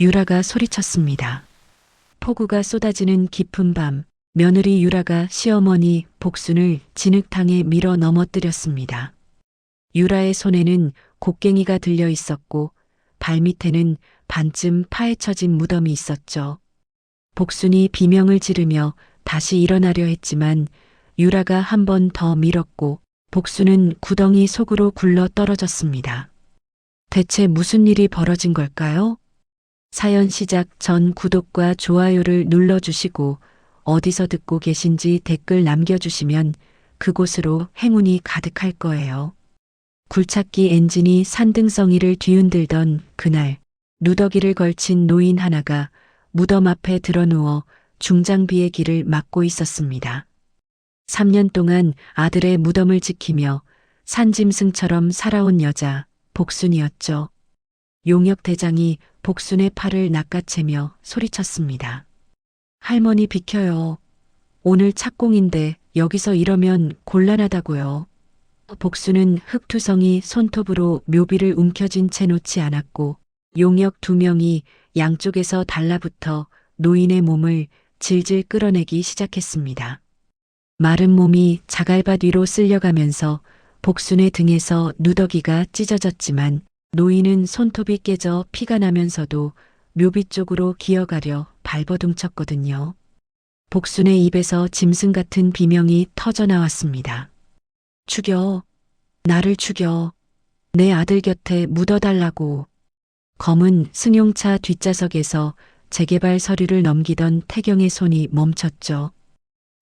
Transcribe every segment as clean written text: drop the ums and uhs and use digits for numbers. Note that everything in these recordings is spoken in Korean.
유라가 소리쳤습니다. 폭우가 쏟아지는 깊은 밤, 며느리 유라가 시어머니 복순을 진흙탕에 밀어 넘어뜨렸습니다. 유라의 손에는 곡괭이가 들려 있었고 발밑에는 반쯤 파헤쳐진 무덤이 있었죠. 복순이 비명을 지르며 다시 일어나려 했지만 유라가 한 번 더 밀었고 복순은 구덩이 속으로 굴러 떨어졌습니다. 대체 무슨 일이 벌어진 걸까요? 사연 시작 전 구독과 좋아요를 눌러주시고 어디서 듣고 계신지 댓글 남겨주시면 그곳으로 행운이 가득할 거예요. 굴착기 엔진이 산등성이를 뒤흔들던 그날, 누더기를 걸친 노인 하나가 무덤 앞에 드러누워 중장비의 길을 막고 있었습니다. 3년 동안 아들의 무덤을 지키며 산짐승처럼 살아온 여자, 복순이었죠. 용역 대장이 복순의 팔을 낚아채며 소리쳤습니다. 할머니 비켜요. 오늘 착공인데 여기서 이러면 곤란하다고요. 복순은 흙투성이 손톱으로 묘비를 움켜쥔 채 놓지 않았고 용역 2명이 양쪽에서 달라붙어 노인의 몸을 질질 끌어내기 시작했습니다. 마른 몸이 자갈밭 위로 쓸려가면서 복순의 등에서 누더기가 찢어졌지만 노인은 손톱이 깨져 피가 나면서도 묘비 쪽으로 기어가려 발버둥쳤거든요. 복순의 입에서 짐승 같은 비명이 터져 나왔습니다. 죽여. 나를 죽여. 내 아들 곁에 묻어달라고. 검은 승용차 뒷좌석에서 재개발 서류를 넘기던 태경의 손이 멈췄죠.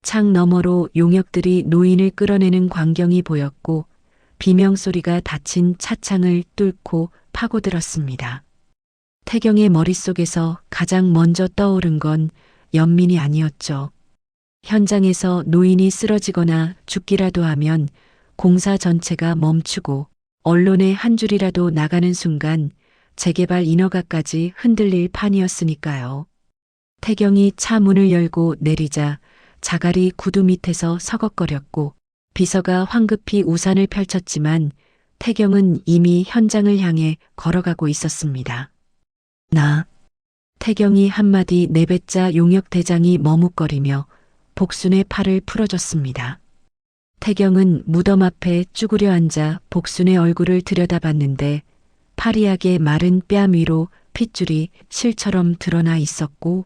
창 너머로 용역들이 노인을 끌어내는 광경이 보였고 비명소리가 닫힌 차창을 뚫고 파고들었습니다. 태경의 머릿속에서 가장 먼저 떠오른 건 연민이 아니었죠. 현장에서 노인이 쓰러지거나 죽기라도 하면 공사 전체가 멈추고 언론에 한 줄이라도 나가는 순간 재개발 인허가까지 흔들릴 판이었으니까요. 태경이 차 문을 열고 내리자 자갈이 구두 밑에서 서걱거렸고 비서가 황급히 우산을 펼쳤지만 태경은 이미 현장을 향해 걸어가고 있었습니다. 태경이 한마디 내뱉자 용역 대장이 머뭇거리며 복순의 팔을 풀어줬습니다. 태경은 무덤 앞에 쭈그려 앉아 복순의 얼굴을 들여다봤는데 파리하게 마른 뺨 위로 핏줄이 실처럼 드러나 있었고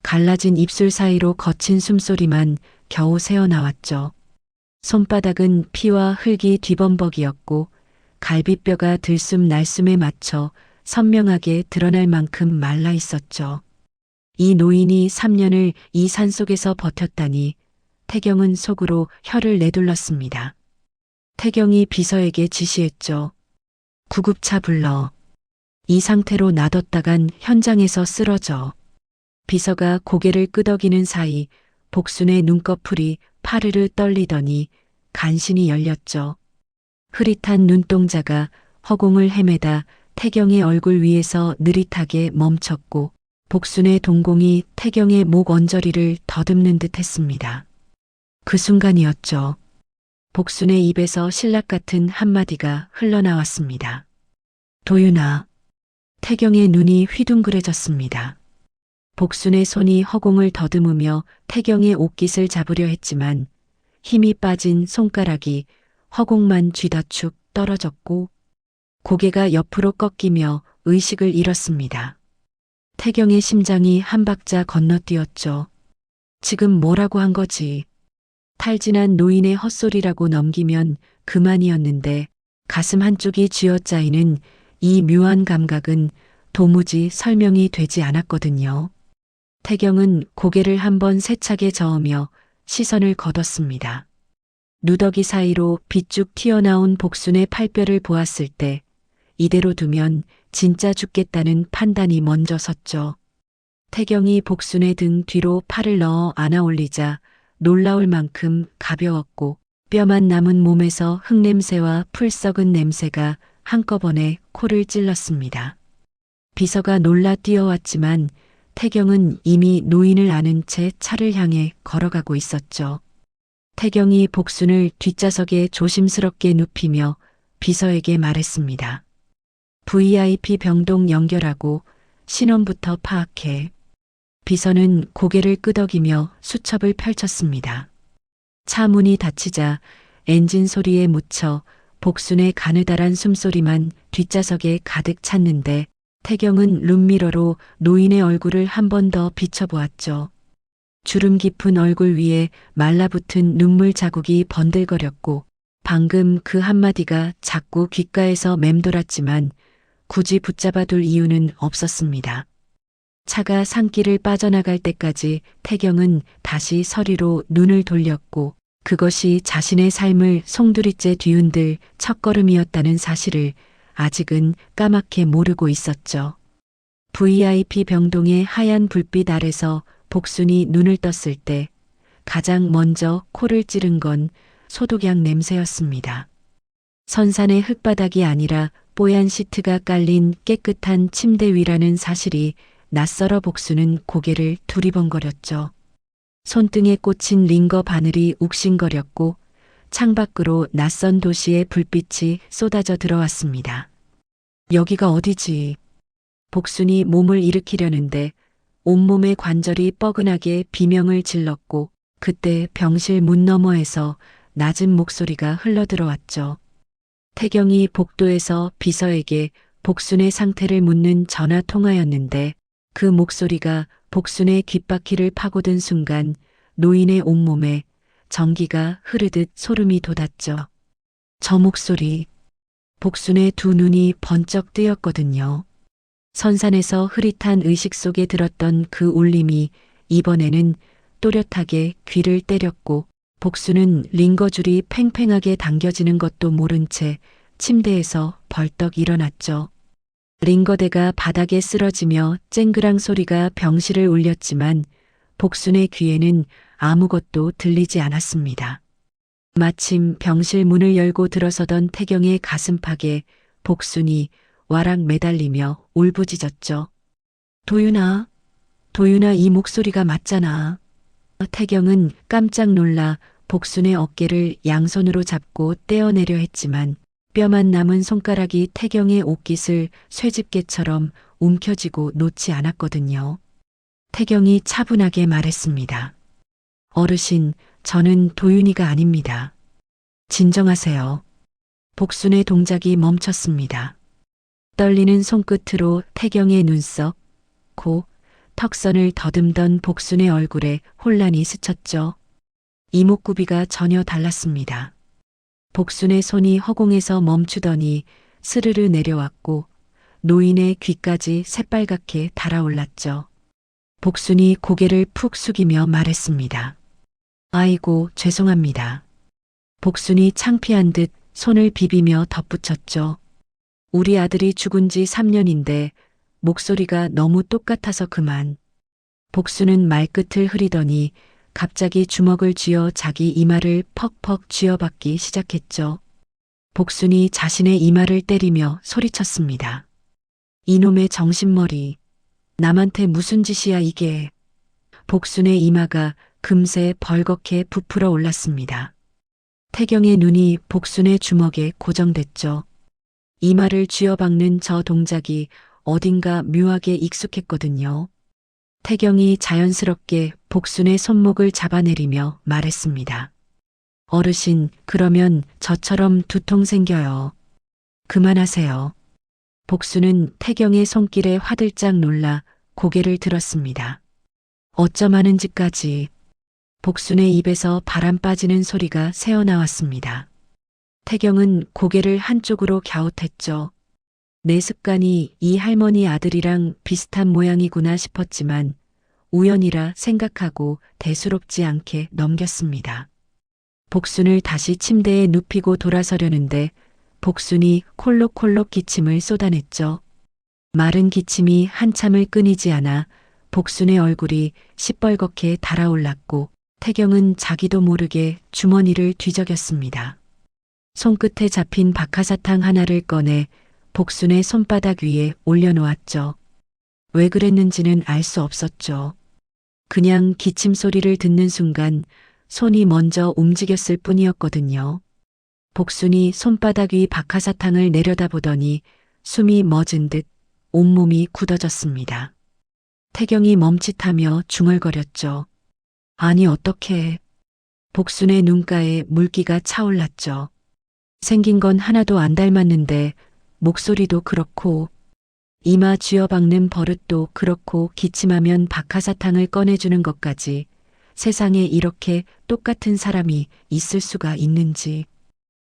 갈라진 입술 사이로 거친 숨소리만 겨우 새어나왔죠. 손바닥은 피와 흙이 뒤범벅이었고 갈비뼈가 들숨 날숨에 맞춰 선명하게 드러날 만큼 말라 있었죠. 이 노인이 3년을 이 산속에서 버텼다니 태경은 속으로 혀를 내둘렀습니다. 태경이 비서에게 지시했죠. 구급차 불러. 이 상태로 놔뒀다간 현장에서 쓰러져. 비서가 고개를 끄덕이는 사이 복순의 눈꺼풀이 파르르 떨리더니 간신히 열렸죠. 흐릿한 눈동자가 허공을 헤매다 태경의 얼굴 위에서 느릿하게 멈췄고 복순의 동공이 태경의 목 언저리를 더듬는 듯 했습니다. 그 순간이었죠. 복순의 입에서 신락 같은 한마디가 흘러나왔습니다. 도윤아. 태경의 눈이 휘둥그레졌습니다. 복순의 손이 허공을 더듬으며 태경의 옷깃을 잡으려 했지만 힘이 빠진 손가락이 허공만 쥐다 축 떨어졌고 고개가 옆으로 꺾이며 의식을 잃었습니다. 태경의 심장이 한 박자 건너뛰었죠. 지금 뭐라고 한 거지? 탈진한 노인의 헛소리라고 넘기면 그만이었는데 가슴 한쪽이 쥐어짜이는 이 묘한 감각은 도무지 설명이 되지 않았거든요. 태경은 고개를 한번 세차게 저으며 시선을 거뒀습니다. 누더기 사이로 비쭉 튀어나온 복순의 팔뼈를 보았을 때 이대로 두면 진짜 죽겠다는 판단이 먼저 섰죠. 태경이 복순의 등 뒤로 팔을 넣어 안아 올리자 놀라울 만큼 가벼웠고 뼈만 남은 몸에서 흙냄새와 풀 썩은 냄새가 한꺼번에 코를 찔렀습니다. 비서가 놀라 뛰어왔지만 태경은 이미 노인을 안은 채 차를 향해 걸어가고 있었죠. 태경이 복순을 뒷좌석에 조심스럽게 눕히며 비서에게 말했습니다. VIP 병동 연결하고 신원부터 파악해. 비서는 고개를 끄덕이며 수첩을 펼쳤습니다. 차 문이 닫히자 엔진 소리에 묻혀 복순의 가느다란 숨소리만 뒷좌석에 가득 찼는데 태경은 룸미러로 노인의 얼굴을 한 번 더 비춰보았죠. 주름 깊은 얼굴 위에 말라붙은 눈물 자국이 번들거렸고 방금 그 한마디가 자꾸 귓가에서 맴돌았지만 굳이 붙잡아둘 이유는 없었습니다. 차가 산길을 빠져나갈 때까지 태경은 다시 서리로 눈을 돌렸고 그것이 자신의 삶을 송두리째 뒤흔들 첫걸음이었다는 사실을 아직은 까맣게 모르고 있었죠. VIP 병동의 하얀 불빛 아래서 복순이 눈을 떴을 때 가장 먼저 코를 찌른 건 소독약 냄새였습니다. 선산의 흙바닥이 아니라 뽀얀 시트가 깔린 깨끗한 침대 위라는 사실이 낯설어 복순은 고개를 두리번거렸죠. 손등에 꽂힌 링거 바늘이 욱신거렸고 창밖으로 낯선 도시의 불빛이 쏟아져 들어왔습니다. 여기가 어디지? 복순이 몸을 일으키려는데 온몸의 관절이 뻐근하게 비명을 질렀고 그때 병실 문 너머에서 낮은 목소리가 흘러들어왔죠. 태경이 복도에서 비서에게 복순의 상태를 묻는 전화 통화였는데 그 목소리가 복순의 귓바퀴를 파고든 순간 노인의 온몸에 전기가 흐르듯 소름이 돋았죠. 저 목소리, 복순의 두 눈이 번쩍 뜨였거든요. 선산에서 흐릿한 의식 속에 들었던 그 울림이 이번에는 또렷하게 귀를 때렸고 복순은 링거줄이 팽팽하게 당겨지는 것도 모른 채 침대에서 벌떡 일어났죠. 링거대가 바닥에 쓰러지며 쨍그랑 소리가 병실을 울렸지만 복순의 귀에는 아무것도 들리지 않았습니다. 마침 병실 문을 열고 들어서던 태경의 가슴팍에 복순이 와락 매달리며 울부짖었죠. 도윤아, 도윤아 이 목소리가 맞잖아. 태경은 깜짝 놀라 복순의 어깨를 양손으로 잡고 떼어내려 했지만 뼈만 남은 손가락이 태경의 옷깃을 쇠집게처럼 움켜쥐고 놓지 않았거든요. 태경이 차분하게 말했습니다. 어르신, 저는 도윤이가 아닙니다. 진정하세요. 복순의 동작이 멈췄습니다. 떨리는 손끝으로 태경의 눈썹, 코, 턱선을 더듬던 복순의 얼굴에 혼란이 스쳤죠. 이목구비가 전혀 달랐습니다. 복순의 손이 허공에서 멈추더니 스르르 내려왔고 노인의 귀까지 새빨갛게 달아올랐죠. 복순이 고개를 푹 숙이며 말했습니다. 아이고, 죄송합니다. 복순이 창피한 듯 손을 비비며 덧붙였죠. 우리 아들이 죽은 지 3년인데 목소리가 너무 똑같아서 그만. 복순은 말끝을 흐리더니 갑자기 주먹을 쥐어 자기 이마를 퍽퍽 쥐어박기 시작했죠. 복순이 자신의 이마를 때리며 소리쳤습니다. 이놈의 정신머리. 남한테 무슨 짓이야 이게. 복순의 이마가 금세 벌겋게 부풀어 올랐습니다. 태경의 눈이 복순의 주먹에 고정됐죠. 이마를 쥐어박는 저 동작이 어딘가 묘하게 익숙했거든요. 태경이 자연스럽게 복순의 손목을 잡아내리며 말했습니다. 어르신, 그러면 저처럼 두통 생겨요. 그만하세요. 복순은 태경의 손길에 화들짝 놀라 고개를 들었습니다. 어쩜 하는 짓까지. 복순의 입에서 바람 빠지는 소리가 새어나왔습니다. 태경은 고개를 한쪽으로 갸웃했죠. 내 습관이 이 할머니 아들이랑 비슷한 모양이구나 싶었지만 우연이라 생각하고 대수롭지 않게 넘겼습니다. 복순을 다시 침대에 눕히고 돌아서려는데 복순이 콜록콜록 기침을 쏟아냈죠. 마른 기침이 한참을 끊이지 않아 복순의 얼굴이 시뻘겋게 달아올랐고 태경은 자기도 모르게 주머니를 뒤적였습니다. 손끝에 잡힌 박하사탕 하나를 꺼내 복순의 손바닥 위에 올려놓았죠. 왜 그랬는지는 알 수 없었죠. 그냥 기침 소리를 듣는 순간 손이 먼저 움직였을 뿐이었거든요. 복순이 손바닥 위 박하사탕을 내려다보더니 숨이 멎은 듯 온몸이 굳어졌습니다. 태경이 멈칫하며 중얼거렸죠. 아니 어떡해. 복순의 눈가에 물기가 차올랐죠. 생긴 건 하나도 안 닮았는데 목소리도 그렇고 이마 쥐어박는 버릇도 그렇고 기침하면 박하사탕을 꺼내주는 것까지 세상에 이렇게 똑같은 사람이 있을 수가 있는지.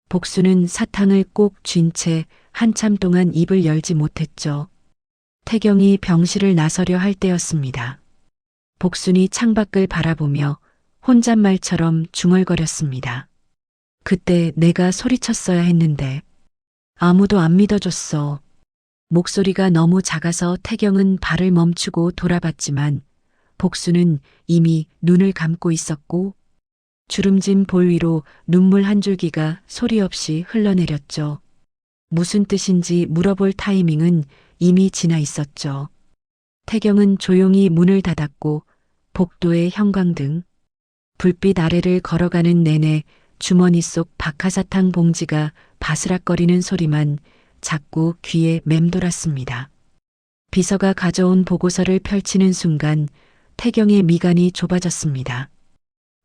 복수는 사탕을 꼭 쥔 채 한참 동안 입을 열지 못했죠. 태경이 병실을 나서려 할 때였습니다. 복순이 창밖을 바라보며 혼잣말처럼 중얼거렸습니다. 그때 내가 소리쳤어야 했는데 아무도 안 믿어줬어. 목소리가 너무 작아서 태경은 발을 멈추고 돌아봤지만 복수는 이미 눈을 감고 있었고 주름진 볼 위로 눈물 한 줄기가 소리 없이 흘러내렸죠. 무슨 뜻인지 물어볼 타이밍은 이미 지나 있었죠. 태경은 조용히 문을 닫았고 복도의 형광등, 불빛 아래를 걸어가는 내내 주머니 속 박하사탕 봉지가 바스락거리는 소리만 자꾸 귀에 맴돌았습니다. 비서가 가져온 보고서를 펼치는 순간 태경의 미간이 좁아졌습니다.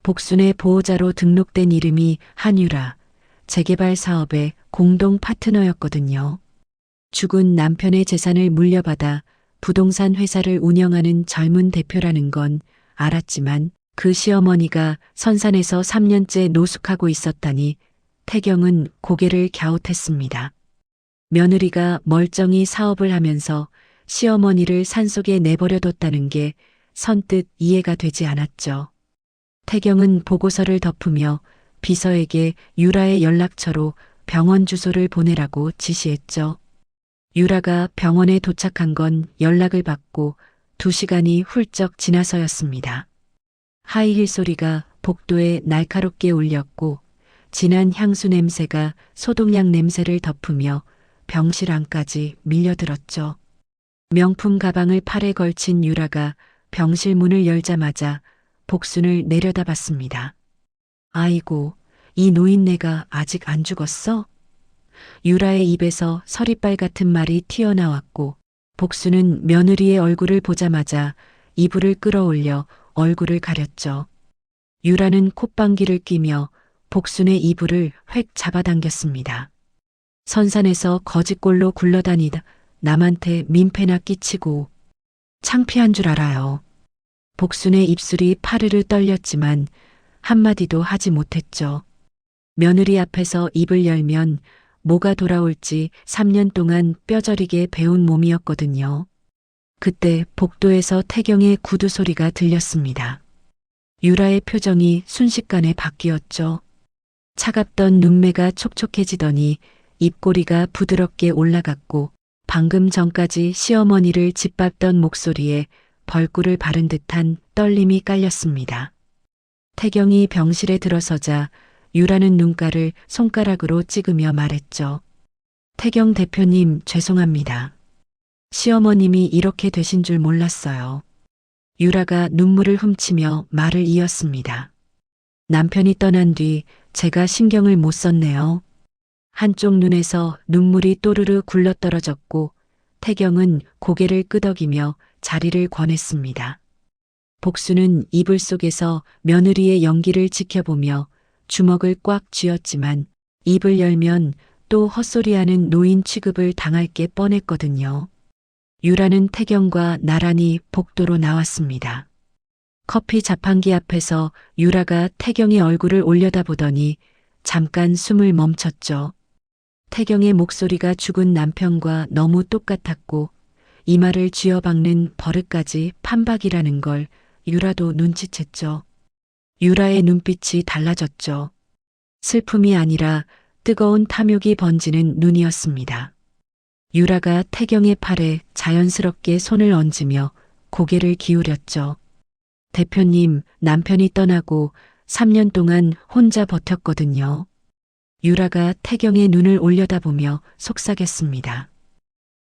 복순의 보호자로 등록된 이름이 한유라, 재개발 사업의 공동 파트너였거든요. 죽은 남편의 재산을 물려받아 부동산 회사를 운영하는 젊은 대표라는 건 알았지만 그 시어머니가 선산에서 3년째 노숙하고 있었다니 태경은 고개를 갸웃했습니다. 며느리가 멀쩡히 사업을 하면서 시어머니를 산속에 내버려뒀다는 게 선뜻 이해가 되지 않았죠. 태경은 보고서를 덮으며 비서에게 유라의 연락처로 병원 주소를 보내라고 지시했죠. 유라가 병원에 도착한 건 연락을 받고 2시간이 훌쩍 지나서였습니다. 하이힐 소리가 복도에 날카롭게 울렸고 진한 향수 냄새가 소독약 냄새를 덮으며 병실 안까지 밀려들었죠. 명품 가방을 팔에 걸친 유라가 병실 문을 열자마자 복순을 내려다봤습니다. 아이고, 이 노인네가 아직 안 죽었어? 유라의 입에서 서리빨 같은 말이 튀어나왔고 복순은 며느리의 얼굴을 보자마자 이불을 끌어올려 얼굴을 가렸죠. 유라는 콧방귀를 뀌며 복순의 이불을 획 잡아당겼습니다. 선산에서 거짓골로 굴러다니다 남한테 민폐나 끼치고 창피한 줄 알아요. 복순의 입술이 파르르 떨렸지만 한마디도 하지 못했죠. 며느리 앞에서 입을 열면 뭐가 돌아올지 3년 동안 뼈저리게 배운 몸이었거든요. 그때 복도에서 태경의 구두 소리가 들렸습니다. 유라의 표정이 순식간에 바뀌었죠. 차갑던 눈매가 촉촉해지더니 입꼬리가 부드럽게 올라갔고 방금 전까지 시어머니를 짓밟던 목소리에 벌꿀을 바른 듯한 떨림이 깔렸습니다. 태경이 병실에 들어서자 유라는 눈가를 손가락으로 찍으며 말했죠. 태경 대표님 죄송합니다. 시어머님이 이렇게 되신 줄 몰랐어요. 유라가 눈물을 훔치며 말을 이었습니다. 남편이 떠난 뒤 제가 신경을 못 썼네요. 한쪽 눈에서 눈물이 또르르 굴러떨어졌고 태경은 고개를 끄덕이며 자리를 권했습니다. 복수는 이불 속에서 며느리의 연기를 지켜보며 주먹을 꽉 쥐었지만 입을 열면 또 헛소리하는 노인 취급을 당할 게 뻔했거든요. 유라는 태경과 나란히 복도로 나왔습니다. 커피 자판기 앞에서 유라가 태경의 얼굴을 올려다보더니 잠깐 숨을 멈췄죠. 태경의 목소리가 죽은 남편과 너무 똑같았고 이마를 쥐어박는 버릇까지 판박이라는 걸 유라도 눈치챘죠. 유라의 눈빛이 달라졌죠. 슬픔이 아니라 뜨거운 탐욕이 번지는 눈이었습니다. 유라가 태경의 팔에 자연스럽게 손을 얹으며 고개를 기울였죠. 대표님, 남편이 떠나고 3년 동안 혼자 버텼거든요. 유라가 태경의 눈을 올려다보며 속삭였습니다.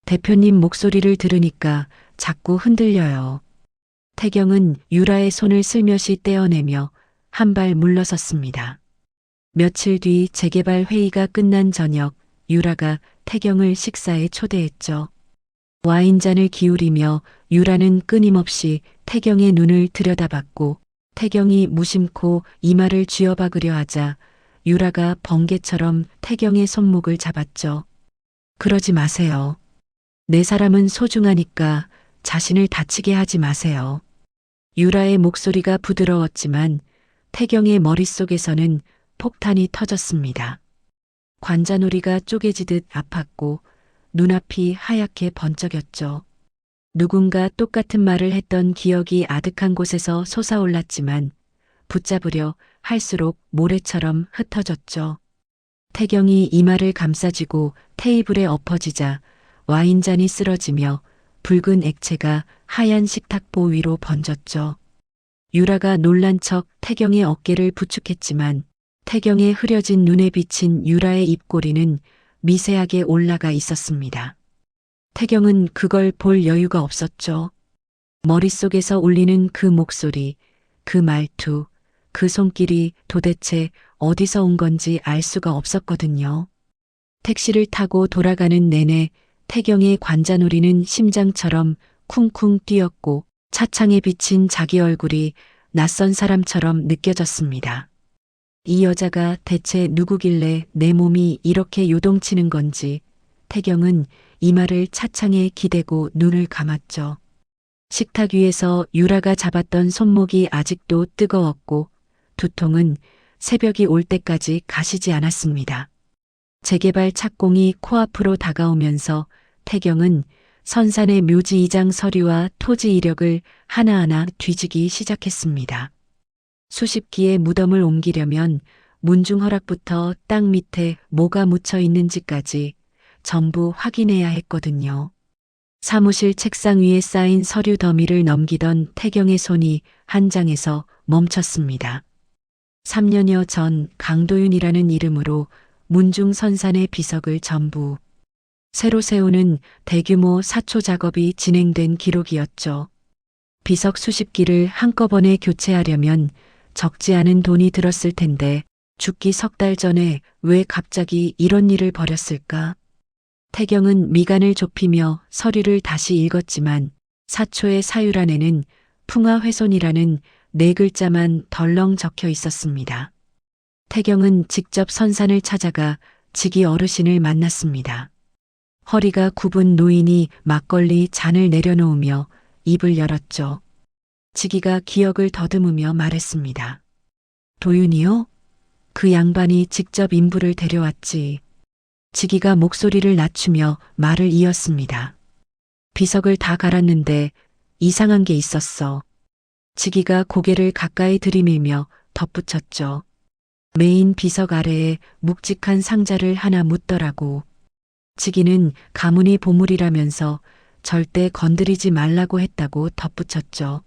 대표님 목소리를 들으니까 자꾸 흔들려요. 태경은 유라의 손을 슬며시 떼어내며 한 발 물러섰습니다. 며칠 뒤 재개발 회의가 끝난 저녁 유라가 태경을 식사에 초대했죠. 와인잔을 기울이며 유라는 끊임없이 태경의 눈을 들여다봤고 태경이 무심코 이마를 쥐어박으려 하자 유라가 번개처럼 태경의 손목을 잡았죠. 그러지 마세요. 내 사람은 소중하니까 자신을 다치게 하지 마세요. 유라의 목소리가 부드러웠지만 태경의 머릿속에서는 폭탄이 터졌습니다. 관자놀이가 쪼개지듯 아팠고 눈앞이 하얗게 번쩍였죠. 누군가 똑같은 말을 했던 기억이 아득한 곳에서 솟아올랐지만 붙잡으려 할수록 모래처럼 흩어졌죠. 태경이 이마를 감싸쥐고 테이블에 엎어지자 와인잔이 쓰러지며 붉은 액체가 하얀 식탁보 위로 번졌죠. 유라가 놀란 척 태경의 어깨를 부축했지만 태경의 흐려진 눈에 비친 유라의 입꼬리는 미세하게 올라가 있었습니다. 태경은 그걸 볼 여유가 없었죠. 머릿속에서 울리는 그 목소리, 그 말투, 그 손길이 도대체 어디서 온 건지 알 수가 없었거든요. 택시를 타고 돌아가는 내내 태경의 관자놀이는 심장처럼 쿵쿵 뛰었고 차창에 비친 자기 얼굴이 낯선 사람처럼 느껴졌습니다. 이 여자가 대체 누구길래 내 몸이 이렇게 요동치는 건지 태경은 이마를 차창에 기대고 눈을 감았죠. 식탁 위에서 유라가 잡았던 손목이 아직도 뜨거웠고 두통은 새벽이 올 때까지 가시지 않았습니다. 재개발 착공이 코앞으로 다가오면서 태경은 선산의 묘지 이장 서류와 토지 이력을 하나하나 뒤지기 시작했습니다. 수십 기의 무덤을 옮기려면 문중 허락부터 땅 밑에 뭐가 묻혀 있는지까지 전부 확인해야 했거든요. 사무실 책상 위에 쌓인 서류 더미를 넘기던 태경의 손이 한 장에서 멈췄습니다. 3년여 전 강도윤이라는 이름으로 문중 선산의 비석을 전부 새로 세우는 대규모 사초 작업이 진행된 기록이었죠. 비석 수십 기를 한꺼번에 교체하려면 적지 않은 돈이 들었을 텐데 죽기 석 달 전에 왜 갑자기 이런 일을 벌였을까? 태경은 미간을 좁히며 서류를 다시 읽었지만 사초의 사유란에는 풍화훼손이라는 네 글자만 덜렁 적혀 있었습니다. 태경은 직접 선산을 찾아가 직위 어르신을 만났습니다. 허리가 굽은 노인이 막걸리 잔을 내려놓으며 입을 열었죠. 직위가 기억을 더듬으며 말했습니다. 도윤이요? 그 양반이 직접 인부를 데려왔지. 직위가 목소리를 낮추며 말을 이었습니다. 비석을 다 갈았는데 이상한 게 있었어. 직위가 고개를 가까이 들이밀며 덧붙였죠. 메인 비석 아래에 묵직한 상자를 하나 묻더라고. 직위는 가문이 보물이라면서 절대 건드리지 말라고 했다고 덧붙였죠.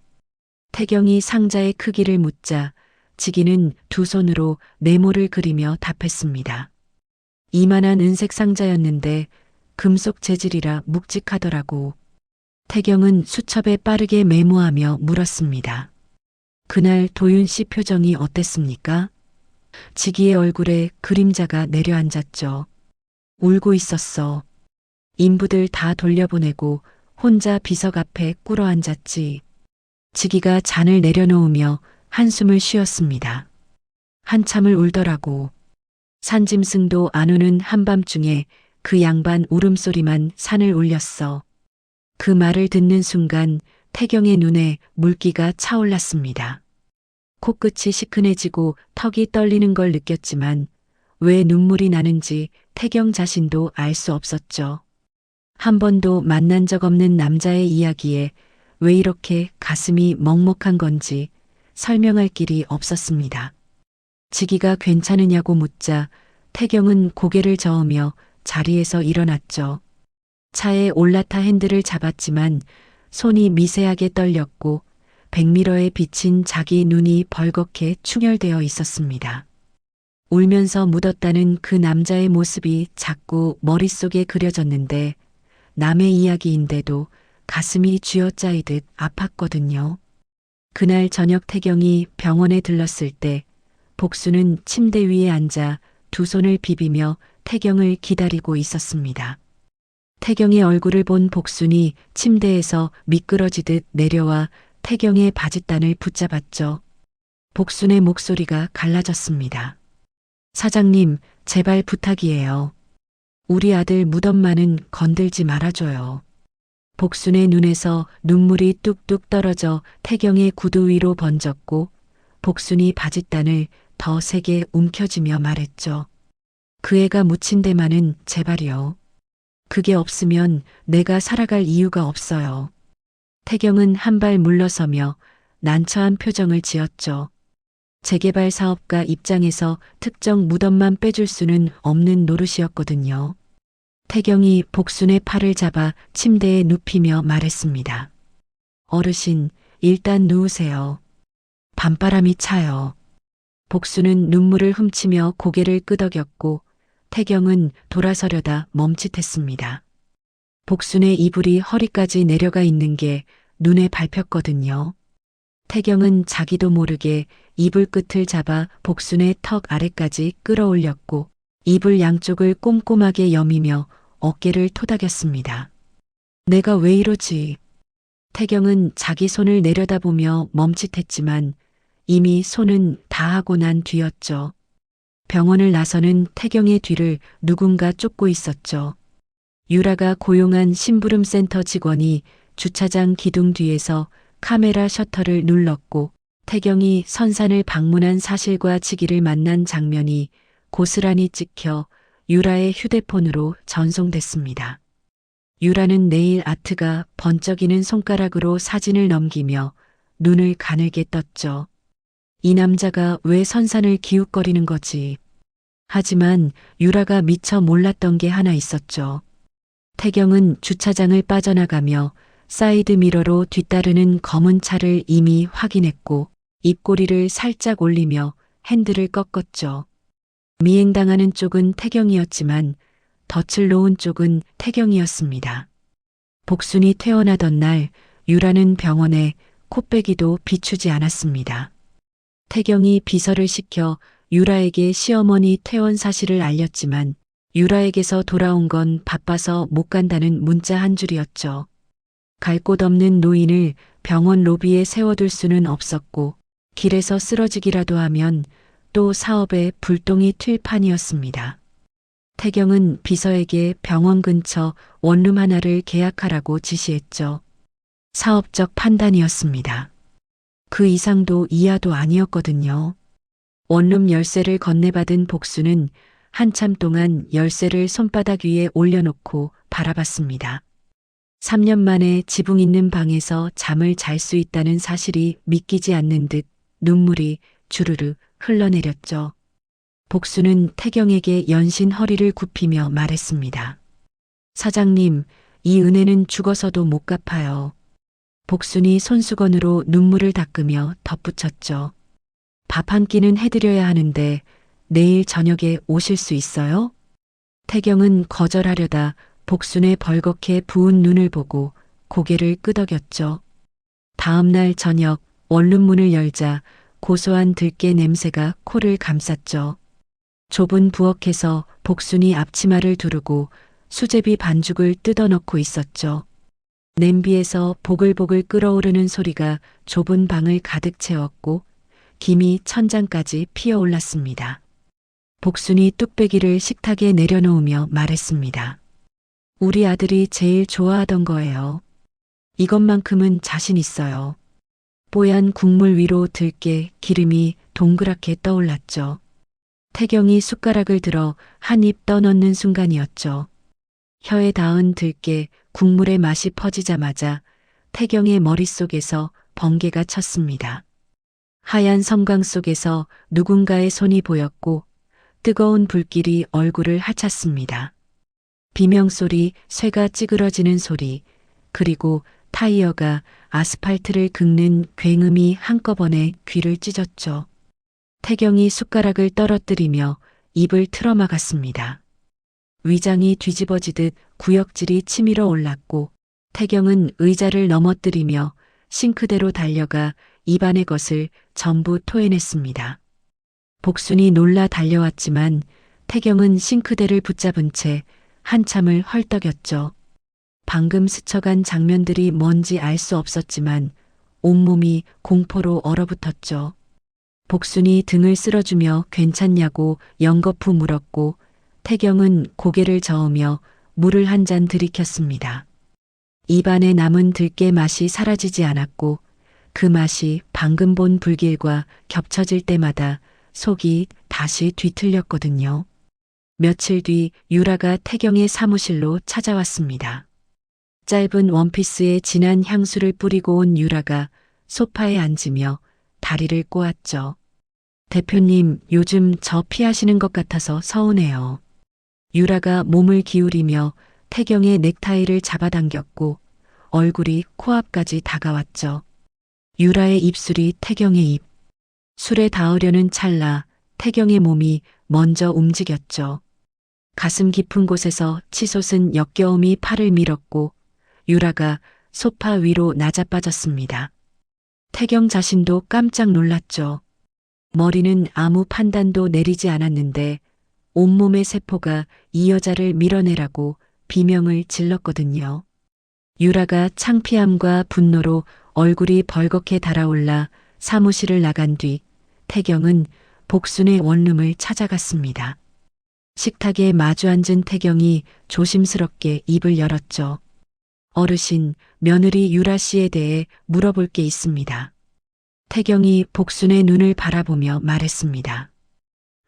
태경이 상자의 크기를 묻자 직위는 두 손으로 네모를 그리며 답했습니다. 이만한 은색 상자였는데 금속 재질이라 묵직하더라고. 태경은 수첩에 빠르게 메모하며 물었습니다. 그날 도윤 씨 표정이 어땠습니까? 직위의 얼굴에 그림자가 내려앉았죠. 울고 있었어. 인부들 다 돌려보내고 혼자 비석 앞에 꿇어 앉았지. 직위가 잔을 내려놓으며 한숨을 쉬었습니다. 한참을 울더라고. 산짐승도 안 우는 한밤중에 그 양반 울음소리만 산을 울렸어. 그 말을 듣는 순간 태경의 눈에 물기가 차올랐습니다. 코끝이 시큰해지고 턱이 떨리는 걸 느꼈지만 왜 눈물이 나는지 태경 자신도 알 수 없었죠. 한 번도 만난 적 없는 남자의 이야기에 왜 이렇게 가슴이 먹먹한 건지 설명할 길이 없었습니다. 직위가 괜찮으냐고 묻자 태경은 고개를 저으며 자리에서 일어났죠. 차에 올라타 핸들을 잡았지만 손이 미세하게 떨렸고 백미러에 비친 자기 눈이 벌겋게 충혈되어 있었습니다. 울면서 묻었다는 그 남자의 모습이 자꾸 머릿속에 그려졌는데 남의 이야기인데도 가슴이 쥐어짜이듯 아팠거든요. 그날 저녁 태경이 병원에 들렀을 때 복수는 침대 위에 앉아 두 손을 비비며 태경을 기다리고 있었습니다. 태경의 얼굴을 본 복순이 침대에서 미끄러지듯 내려와 태경의 바짓단을 붙잡았죠. 복순의 목소리가 갈라졌습니다. 사장님, 제발 부탁이에요. 우리 아들 무덤만은 건들지 말아줘요. 복순의 눈에서 눈물이 뚝뚝 떨어져 태경의 구두 위로 번졌고 복순이 바짓단을 더 세게 움켜쥐며 말했죠. 그 애가 묻힌 데만은 제발이요. 그게 없으면 내가 살아갈 이유가 없어요. 태경은 한 발 물러서며 난처한 표정을 지었죠. 재개발 사업가 입장에서 특정 무덤만 빼줄 수는 없는 노릇이었거든요. 태경이 복순의 팔을 잡아 침대에 눕히며 말했습니다. 어르신, 일단 누우세요. 밤바람이 차요. 복순은 눈물을 훔치며 고개를 끄덕였고 태경은 돌아서려다 멈칫했습니다. 복순의 이불이 허리까지 내려가 있는 게 눈에 밟혔거든요. 태경은 자기도 모르게 이불 끝을 잡아 복순의 턱 아래까지 끌어올렸고 이불 양쪽을 꼼꼼하게 여미며 어깨를 토닥였습니다. 내가 왜 이러지? 태경은 자기 손을 내려다보며 멈칫했지만 이미 손은 다 하고 난 뒤였죠. 병원을 나서는 태경의 뒤를 누군가 쫓고 있었죠. 유라가 고용한 심부름센터 직원이 주차장 기둥 뒤에서 카메라 셔터를 눌렀고 태경이 선산을 방문한 사실과 지기를 만난 장면이 고스란히 찍혀 유라의 휴대폰으로 전송됐습니다. 유라는 네일 아트가 번쩍이는 손가락으로 사진을 넘기며 눈을 가늘게 떴죠. 이 남자가 왜 선산을 기웃거리는 거지? 하지만 유라가 미처 몰랐던 게 하나 있었죠. 태경은 주차장을 빠져나가며 사이드 미러로 뒤따르는 검은 차를 이미 확인했고 입꼬리를 살짝 올리며 핸들을 꺾었죠. 미행당하는 쪽은 태경이었지만 덫을 놓은 쪽은 태경이었습니다. 복순이 퇴원하던 날 유라는 병원에 코빼기도 비추지 않았습니다. 태경이 비서를 시켜 유라에게 시어머니 퇴원 사실을 알렸지만 유라에게서 돌아온 건 바빠서 못 간다는 문자 한 줄이었죠. 갈 곳 없는 노인을 병원 로비에 세워둘 수는 없었고 길에서 쓰러지기라도 하면 또 사업에 불똥이 튈 판이었습니다. 태경은 비서에게 병원 근처 원룸 하나를 계약하라고 지시했죠. 사업적 판단이었습니다. 그 이상도 이하도 아니었거든요. 원룸 열쇠를 건네받은 복수는 한참 동안 열쇠를 손바닥 위에 올려놓고 바라봤습니다. 3년 만에 지붕 있는 방에서 잠을 잘 수 있다는 사실이 믿기지 않는 듯 눈물이 주르르 흘러내렸죠. 복수는 태경에게 연신 허리를 굽히며 말했습니다. 사장님, 이 은혜는 죽어서도 못 갚아요. 복순이 손수건으로 눈물을 닦으며 덧붙였죠. 밥 한 끼는 해드려야 하는데 내일 저녁에 오실 수 있어요? 태경은 거절하려다 복순의 벌겋게 부은 눈을 보고 고개를 끄덕였죠. 다음 날 저녁 원룸 문을 열자 고소한 들깨 냄새가 코를 감쌌죠. 좁은 부엌에서 복순이 앞치마를 두르고 수제비 반죽을 뜯어넣고 있었죠. 냄비에서 보글보글 끓어오르는 소리가 좁은 방을 가득 채웠고 김이 천장까지 피어올랐습니다. 복순이 뚝배기를 식탁에 내려놓으며 말했습니다. 우리 아들이 제일 좋아하던 거예요. 이것만큼은 자신 있어요. 뽀얀 국물 위로 들깨 기름이 동그랗게 떠올랐죠. 태경이 숟가락을 들어 한 입 떠넣는 순간이었죠. 혀에 닿은 들깨 국물의 맛이 퍼지자마자 태경의 머릿속에서 번개가 쳤습니다. 하얀 섬광 속에서 누군가의 손이 보였고 뜨거운 불길이 얼굴을 핥았습니다. 비명소리, 쇠가 찌그러지는 소리, 그리고 타이어가 아스팔트를 긁는 굉음이 한꺼번에 귀를 찢었죠. 태경이 숟가락을 떨어뜨리며 입을 틀어막았습니다. 위장이 뒤집어지듯 구역질이 치밀어 올랐고 태경은 의자를 넘어뜨리며 싱크대로 달려가 입안의 것을 전부 토해냈습니다. 복순이 놀라 달려왔지만 태경은 싱크대를 붙잡은 채 한참을 헐떡였죠. 방금 스쳐간 장면들이 뭔지 알 수 없었지만 온몸이 공포로 얼어붙었죠. 복순이 등을 쓸어주며 괜찮냐고 연거푸 물었고 태경은 고개를 저으며 물을 한 잔 들이켰습니다. 입안에 남은 들깨 맛이 사라지지 않았고 그 맛이 방금 본 불길과 겹쳐질 때마다 속이 다시 뒤틀렸거든요. 며칠 뒤 유라가 태경의 사무실로 찾아왔습니다. 짧은 원피스에 진한 향수를 뿌리고 온 유라가 소파에 앉으며 다리를 꼬았죠. 대표님, 요즘 저 피하시는 것 같아서 서운해요. 유라가 몸을 기울이며 태경의 넥타이를 잡아당겼고 얼굴이 코앞까지 다가왔죠. 유라의 입술이 태경의 입. 술에 닿으려는 찰나 태경의 몸이 먼저 움직였죠. 가슴 깊은 곳에서 치솟은 역겨움이 팔을 밀었고 유라가 소파 위로 낮아빠졌습니다. 태경 자신도 깜짝 놀랐죠. 머리는 아무 판단도 내리지 않았는데 온몸의 세포가 이 여자를 밀어내라고 비명을 질렀거든요. 유라가 창피함과 분노로 얼굴이 벌겋게 달아올라 사무실을 나간 뒤 태경은 복순의 원룸을 찾아갔습니다. 식탁에 마주 앉은 태경이 조심스럽게 입을 열었죠. 어르신, 며느리 유라 씨에 대해 물어볼 게 있습니다. 태경이 복순의 눈을 바라보며 말했습니다.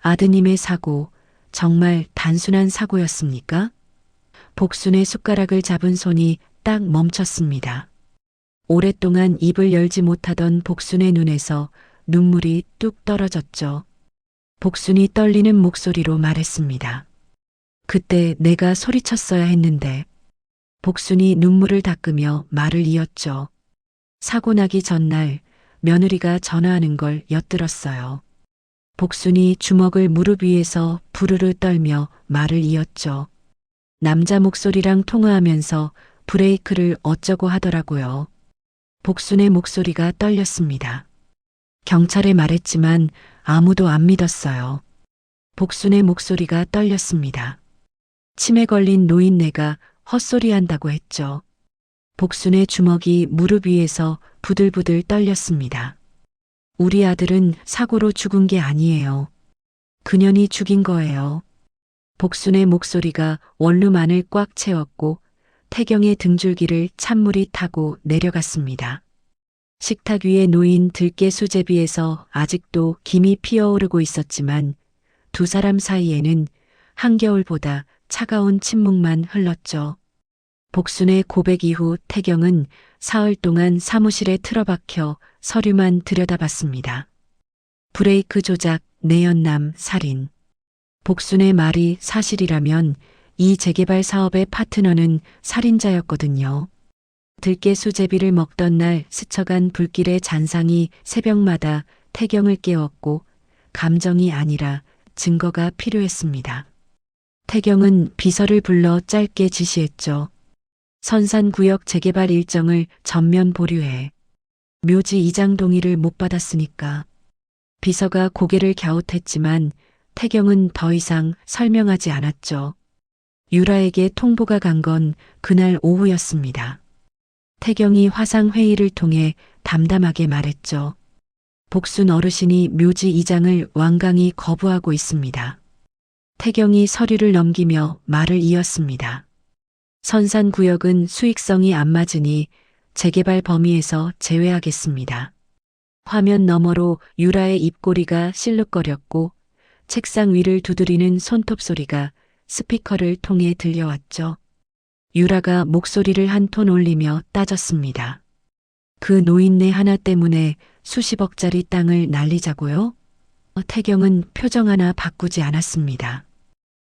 아드님의 사고, 정말 단순한 사고였습니까? 복순의 숟가락을 잡은 손이 딱 멈췄습니다. 오랫동안 입을 열지 못하던 복순의 눈에서 눈물이 뚝 떨어졌죠. 복순이 떨리는 목소리로 말했습니다. 그때 내가 소리쳤어야 했는데. 복순이 눈물을 닦으며 말을 이었죠. 사고 나기 전날 며느리가 전화하는 걸 엿들었어요. 복순이 주먹을 무릎 위에서 부르르 떨며 말을 이었죠. 남자 목소리랑 통화하면서 브레이크를 어쩌고 하더라고요. 복순의 목소리가 떨렸습니다. 경찰에 말했지만 아무도 안 믿었어요. 복순의 목소리가 떨렸습니다. 치매 걸린 노인네가 헛소리한다고 했죠. 복순의 주먹이 무릎 위에서 부들부들 떨렸습니다. 우리 아들은 사고로 죽은 게 아니에요. 그년이 죽인 거예요. 복순의 목소리가 원룸 안을 꽉 채웠고 태경의 등줄기를 찬물이 타고 내려갔습니다. 식탁 위에 놓인 들깨 수제비에서 아직도 김이 피어오르고 있었지만 두 사람 사이에는 한겨울보다 차가운 침묵만 흘렀죠. 복순의 고백 이후 태경은 사흘 동안 사무실에 틀어박혀 서류만 들여다봤습니다. 브레이크 조작, 내연남, 살인. 복순의 말이 사실이라면 이 재개발 사업의 파트너는 살인자였거든요. 들깨 수제비를 먹던 날 스쳐간 불길의 잔상이 새벽마다 태경을 깨웠고 감정이 아니라 증거가 필요했습니다. 태경은 비서를 불러 짧게 지시했죠. 선산구역 재개발 일정을 전면 보류해. 묘지 이장 동의를 못 받았으니까. 비서가 고개를 갸웃했지만 태경은 더 이상 설명하지 않았죠. 유라에게 통보가 간 건 그날 오후였습니다. 태경이 화상회의를 통해 담담하게 말했죠. 복순 어르신이 묘지 이장을 완강히 거부하고 있습니다. 태경이 서류를 넘기며 말을 이었습니다. 선산구역은 수익성이 안 맞으니 재개발 범위에서 제외하겠습니다. 화면 너머로 유라의 입꼬리가 실룩거렸고 책상 위를 두드리는 손톱 소리가 스피커를 통해 들려왔죠. 유라가 목소리를 한 톤 올리며 따졌습니다. 그 노인네 하나 때문에 수십억짜리 땅을 날리자고요? 태경은 표정 하나 바꾸지 않았습니다.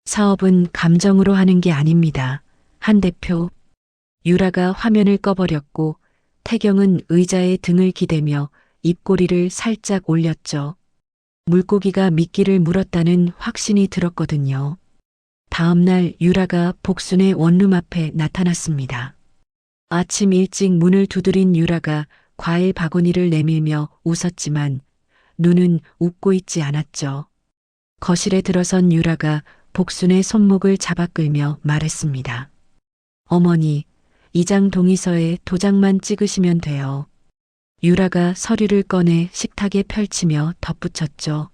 사업은 감정으로 하는 게 아닙니다. 한 대표. 유라가 화면을 꺼버렸고 태경은 의자에 등을 기대며 입꼬리를 살짝 올렸죠. 물고기가 미끼를 물었다는 확신이 들었거든요. 다음 날 유라가 복순의 원룸 앞에 나타났습니다. 아침 일찍 문을 두드린 유라가 과일 바구니를 내밀며 웃었지만 눈은 웃고 있지 않았죠. 거실에 들어선 유라가 복순의 손목을 잡아 끌며 말했습니다. 어머니, 이장 동의서에 도장만 찍으시면 돼요. 유라가 서류를 꺼내 식탁에 펼치며 덧붙였죠.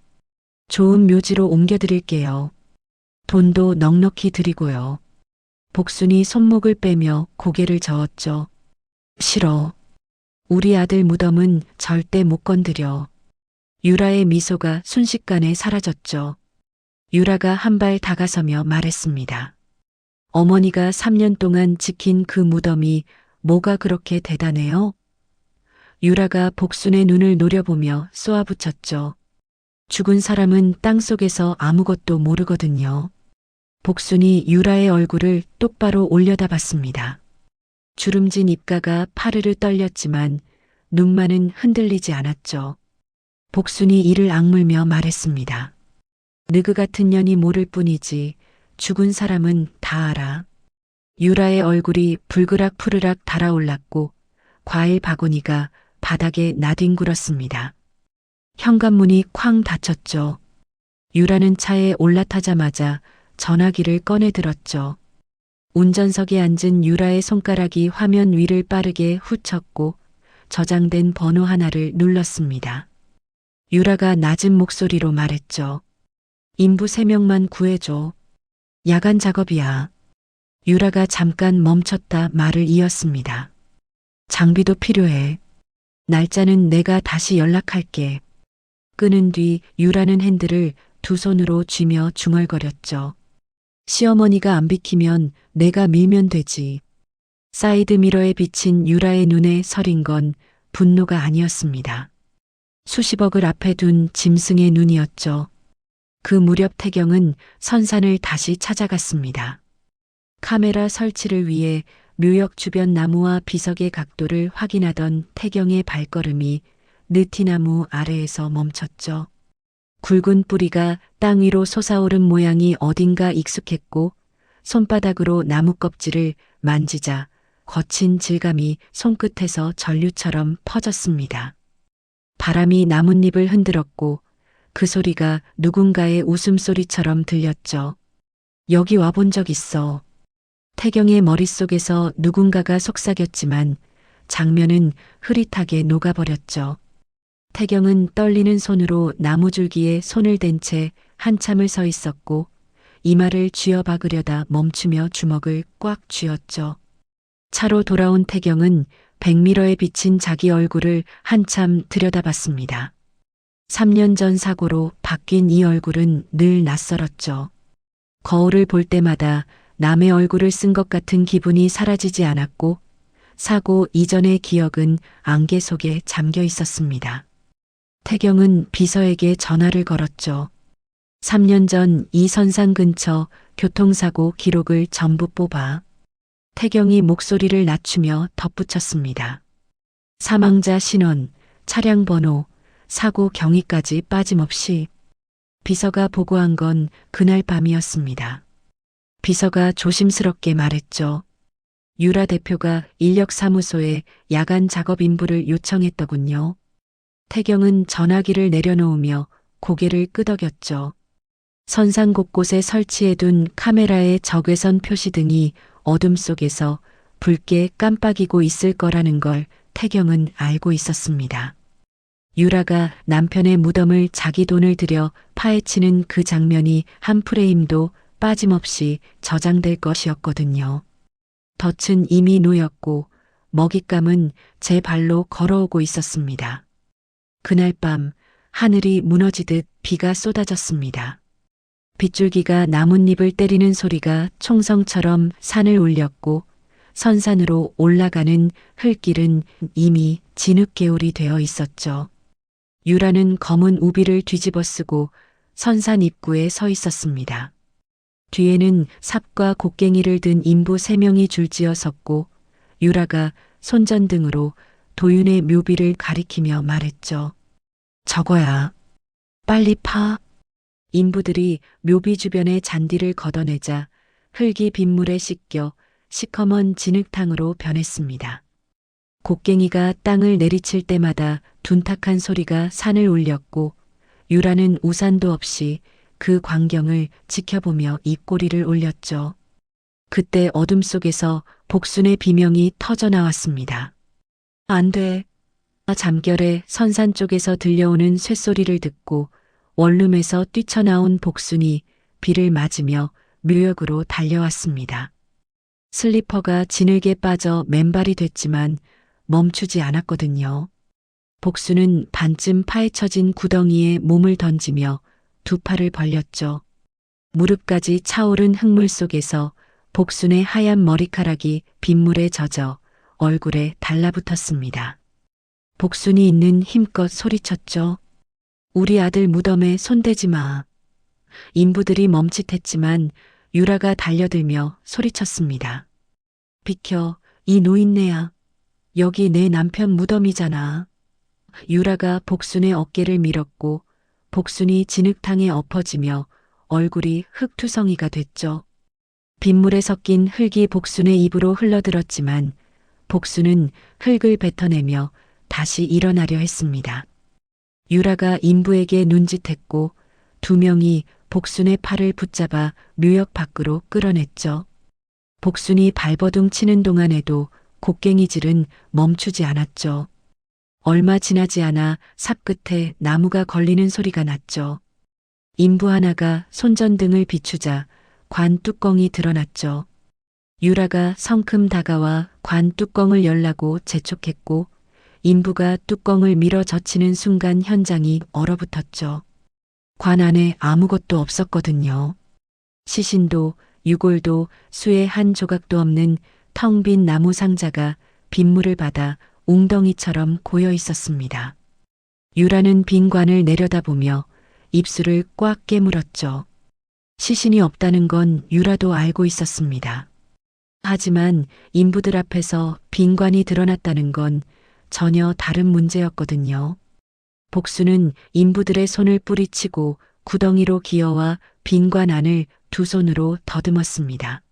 좋은 묘지로 옮겨드릴게요. 돈도 넉넉히 드리고요. 복순이 손목을 빼며 고개를 저었죠. 싫어. 우리 아들 무덤은 절대 못 건드려. 유라의 미소가 순식간에 사라졌죠. 유라가 한 발 다가서며 말했습니다. 어머니가 3년 동안 지킨 그 무덤이 뭐가 그렇게 대단해요? 유라가 복순의 눈을 노려보며 쏘아붙였죠. 죽은 사람은 땅속에서 아무것도 모르거든요. 복순이 유라의 얼굴을 똑바로 올려다봤습니다. 주름진 입가가 파르르 떨렸지만 눈만은 흔들리지 않았죠. 복순이 이를 악물며 말했습니다. 느그 같은 년이 모를 뿐이지 죽은 사람은 다 알아. 유라의 얼굴이 불그락 푸르락 달아올랐고 과일 바구니가 바닥에 나뒹굴었습니다. 현관문이 쾅 닫혔죠. 유라는 차에 올라타자마자 전화기를 꺼내 들었죠. 운전석에 앉은 유라의 손가락이 화면 위를 빠르게 훑쳤고 저장된 번호 하나를 눌렀습니다. 유라가 낮은 목소리로 말했죠. 인부 3명만 구해줘. 야간 작업이야. 유라가 잠깐 멈췄다 말을 이었습니다. 장비도 필요해. 날짜는 내가 다시 연락할게. 끄는 뒤 유라는 핸들을 두 손으로 쥐며 중얼거렸죠. 시어머니가 안 비키면 내가 밀면 되지. 사이드미러에 비친 유라의 눈에 서린 건 분노가 아니었습니다. 수십억을 앞에 둔 짐승의 눈이었죠. 그 무렵 태경은 선산을 다시 찾아갔습니다. 카메라 설치를 위해 묘역 주변 나무와 비석의 각도를 확인하던 태경의 발걸음이 느티나무 아래에서 멈췄죠. 굵은 뿌리가 땅 위로 솟아오른 모양이 어딘가 익숙했고 손바닥으로 나무 껍질을 만지자 거친 질감이 손끝에서 전류처럼 퍼졌습니다. 바람이 나뭇잎을 흔들었고 그 소리가 누군가의 웃음소리처럼 들렸죠. 여기 와본 적 있어. 태경의 머릿속에서 누군가가 속삭였지만 장면은 흐릿하게 녹아버렸죠. 태경은 떨리는 손으로 나무줄기에 손을 댄 채 한참을 서 있었고 이마를 쥐어박으려다 멈추며 주먹을 꽉 쥐었죠. 차로 돌아온 태경은 백미러에 비친 자기 얼굴을 한참 들여다봤습니다. 3년 전 사고로 바뀐 이 얼굴은 늘 낯설었죠. 거울을 볼 때마다 남의 얼굴을 쓴 것 같은 기분이 사라지지 않았고 사고 이전의 기억은 안개 속에 잠겨 있었습니다. 태경은 비서에게 전화를 걸었죠. 3년 전 이 선상 근처 교통사고 기록을 전부 뽑아. 태경이 목소리를 낮추며 덧붙였습니다. 사망자 신원, 차량 번호, 사고 경위까지 빠짐없이. 비서가 보고한 건 그날 밤이었습니다. 비서가 조심스럽게 말했죠. 유라 대표가 인력사무소에 야간 작업 인부를 요청했더군요. 태경은 전화기를 내려놓으며 고개를 끄덕였죠. 선상 곳곳에 설치해둔 카메라의 적외선 표시등이 어둠 속에서 붉게 깜빡이고 있을 거라는 걸 태경은 알고 있었습니다. 유라가 남편의 무덤을 자기 돈을 들여 파헤치는 그 장면이 한 프레임도 빠짐없이 저장될 것이었거든요. 덫은 이미 놓였고 먹잇감은 제 발로 걸어오고 있었습니다. 그날 밤 하늘이 무너지듯 비가 쏟아졌습니다. 빗줄기가 나뭇잎을 때리는 소리가 총성처럼 산을 울렸고 선산으로 올라가는 흙길은 이미 진흙개울이 되어 있었죠. 유라는 검은 우비를 뒤집어 쓰고 선산 입구에 서 있었습니다. 뒤에는 삽과 곡괭이를 든 인부 3명이 줄지어 섰고 유라가 손전등으로 도윤의 묘비를 가리키며 말했죠. 저거야. 빨리 파. 인부들이 묘비 주변의 잔디를 걷어내자 흙이 빗물에 씻겨 시커먼 진흙탕으로 변했습니다. 곡괭이가 땅을 내리칠 때마다 둔탁한 소리가 산을 울렸고 유라는 우산도 없이 그 광경을 지켜보며 입꼬리를 올렸죠. 그때 어둠 속에서 복순의 비명이 터져 나왔습니다. 안 돼. 잠결에 선산 쪽에서 들려오는 쇳소리를 듣고 원룸에서 뛰쳐나온 복순이 비를 맞으며 묘역으로 달려왔습니다. 슬리퍼가 진흙에 빠져 맨발이 됐지만 멈추지 않았거든요. 복순은 반쯤 파헤쳐진 구덩이에 몸을 던지며 두 팔을 벌렸죠. 무릎까지 차오른 흙물 속에서 복순의 하얀 머리카락이 빗물에 젖어 얼굴에 달라붙었습니다. 복순이 있는 힘껏 소리쳤죠. 우리 아들 무덤에 손대지 마. 인부들이 멈칫했지만 유라가 달려들며 소리쳤습니다. 비켜, 이 노인네야. 여기 내 남편 무덤이잖아. 유라가 복순의 어깨를 밀었고 복순이 진흙탕에 엎어지며 얼굴이 흙투성이가 됐죠. 빗물에 섞인 흙이 복순의 입으로 흘러들었지만 복순은 흙을 뱉어내며 다시 일어나려 했습니다. 유라가 인부에게 눈짓했고 두 명이 복순의 팔을 붙잡아 묘역 밖으로 끌어냈죠. 복순이 발버둥 치는 동안에도 곡괭이질은 멈추지 않았죠. 얼마 지나지 않아 삽 끝에 나무가 걸리는 소리가 났죠. 인부 하나가 손전등을 비추자 관 뚜껑이 드러났죠. 유라가 성큼 다가와 관 뚜껑을 열라고 재촉했고 인부가 뚜껑을 밀어 젖히는 순간 현장이 얼어붙었죠. 관 안에 아무것도 없었거든요. 시신도 유골도 수의 한 조각도 없는 텅 빈 나무 상자가 빗물을 받아 웅덩이처럼 고여 있었습니다. 유라는 빈 관을 내려다보며 입술을 꽉 깨물었죠. 시신이 없다는 건 유라도 알고 있었습니다. 하지만 인부들 앞에서 빈 관이 드러났다는 건 전혀 다른 문제였거든요. 복수는 인부들의 손을 뿌리치고 구덩이로 기어와 빈 관 안을 두 손으로 더듬었습니다.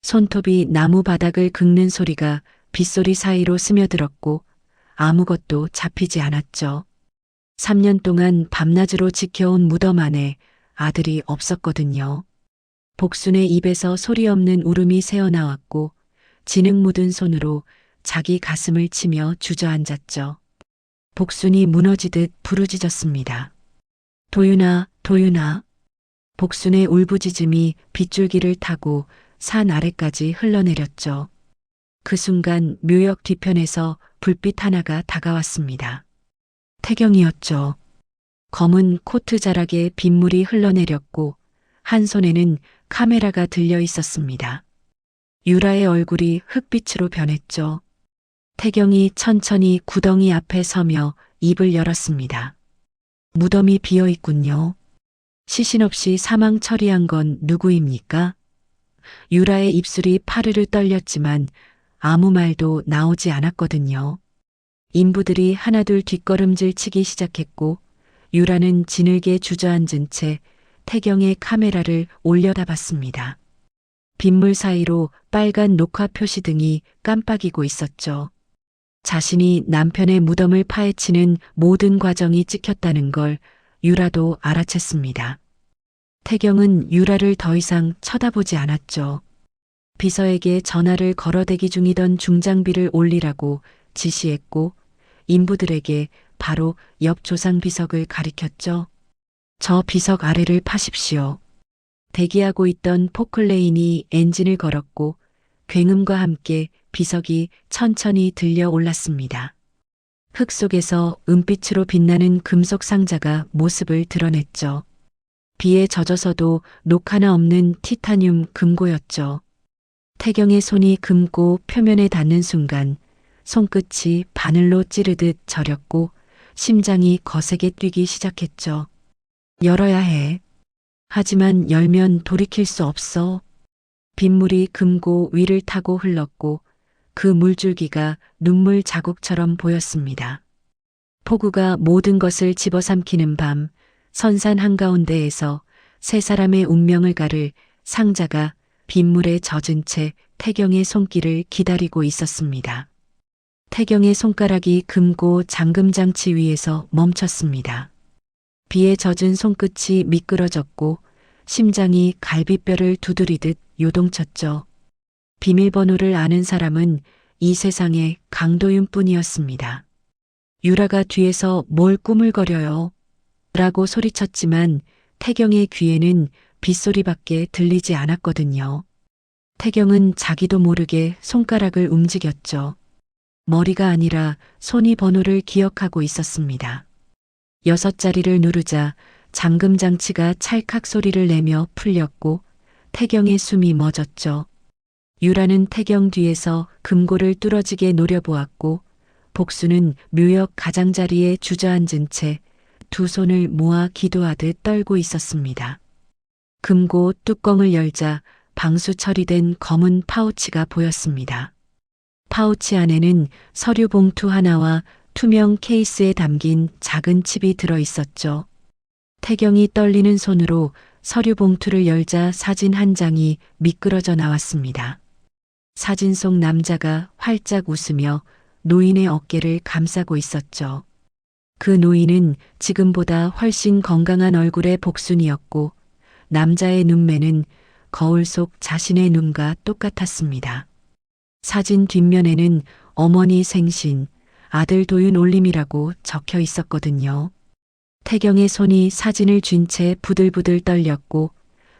손톱이 나무 바닥을 긁는 소리가 빗소리 사이로 스며들었고 아무것도 잡히지 않았죠. 3년 동안 밤낮으로 지켜온 무덤 안에 아들이 없었거든요. 복순의 입에서 소리 없는 울음이 새어나왔고 진흙 묻은 손으로 자기 가슴을 치며 주저앉았죠. 복순이 무너지듯 부르짖었습니다. 도윤아, 도윤아. 복순의 울부짖음이 빗줄기를 타고 산 아래까지 흘러내렸죠. 그 순간 묘역 뒤편에서 불빛 하나가 다가왔습니다. 태경이었죠. 검은 코트 자락에 빗물이 흘러내렸고 한 손에는 카메라가 들려 있었습니다. 유라의 얼굴이 흙빛으로 변했죠. 태경이 천천히 구덩이 앞에 서며 입을 열었습니다. 무덤이 비어 있군요. 시신 없이 사망 처리한 건 누구입니까? 유라의 입술이 파르르 떨렸지만 아무 말도 나오지 않았거든요. 인부들이 하나둘 뒷걸음질 치기 시작했고 유라는 진흙에 주저앉은 채 태경의 카메라를 올려다봤습니다. 빗물 사이로 빨간 녹화 표시등이 깜빡이고 있었죠. 자신이 남편의 무덤을 파헤치는 모든 과정이 찍혔다는 걸 유라도 알아챘습니다. 태경은 유라를 더 이상 쳐다보지 않았죠. 비서에게 전화를 걸어 대기 중이던 중장비를 올리라고 지시했고 인부들에게 바로 옆 조상 비석을 가리켰죠. 저 비석 아래를 파십시오. 대기하고 있던 포클레인이 엔진을 걸었고 굉음과 함께 비석이 천천히 들려 올랐습니다. 흙 속에서 은빛으로 빛나는 금속 상자가 모습을 드러냈죠. 비에 젖어서도 녹 하나 없는 티타늄 금고였죠. 태경의 손이 금고 표면에 닿는 순간 손끝이 바늘로 찌르듯 저렸고 심장이 거세게 뛰기 시작했죠. 열어야 해. 하지만 열면 돌이킬 수 없어. 빗물이 금고 위를 타고 흘렀고 그 물줄기가 눈물 자국처럼 보였습니다. 폭우가 모든 것을 집어삼키는 밤, 선산 한가운데에서 세 사람의 운명을 가를 상자가 빗물에 젖은 채 태경의 손길을 기다리고 있었습니다. 태경의 손가락이 금고 잠금장치 위에서 멈췄습니다. 비에 젖은 손끝이 미끄러졌고 심장이 갈비뼈를 두드리듯 요동쳤죠. 비밀번호를 아는 사람은 이 세상에 강도윤뿐이었습니다. 유라가 뒤에서 뭘 꾸물거려요? 라고 소리쳤지만 태경의 귀에는 빗소리밖에 들리지 않았거든요. 태경은 자기도 모르게 손가락을 움직였죠. 머리가 아니라 손이 번호를 기억하고 있었습니다. 6자리를 누르자 잠금 장치가 찰칵 소리를 내며 풀렸고 태경의 숨이 멎었죠. 유라는 태경 뒤에서 금고를 뚫어지게 노려보았고 복수는 묘역 가장자리에 주저앉은 채 두 손을 모아 기도하듯 떨고 있었습니다. 금고 뚜껑을 열자 방수 처리된 검은 파우치가 보였습니다. 파우치 안에는 서류 봉투 하나와 투명 케이스에 담긴 작은 칩이 들어 있었죠. 태경이 떨리는 손으로 서류 봉투를 열자 사진 한 장이 미끄러져 나왔습니다. 사진 속 남자가 활짝 웃으며 노인의 어깨를 감싸고 있었죠. 그 노인은 지금보다 훨씬 건강한 얼굴의 복순이었고 남자의 눈매는 거울 속 자신의 눈과 똑같았습니다. 사진 뒷면에는 어머니 생신, 아들 도윤 올림이라고 적혀 있었거든요. 태경의 손이 사진을 쥔 채 부들부들 떨렸고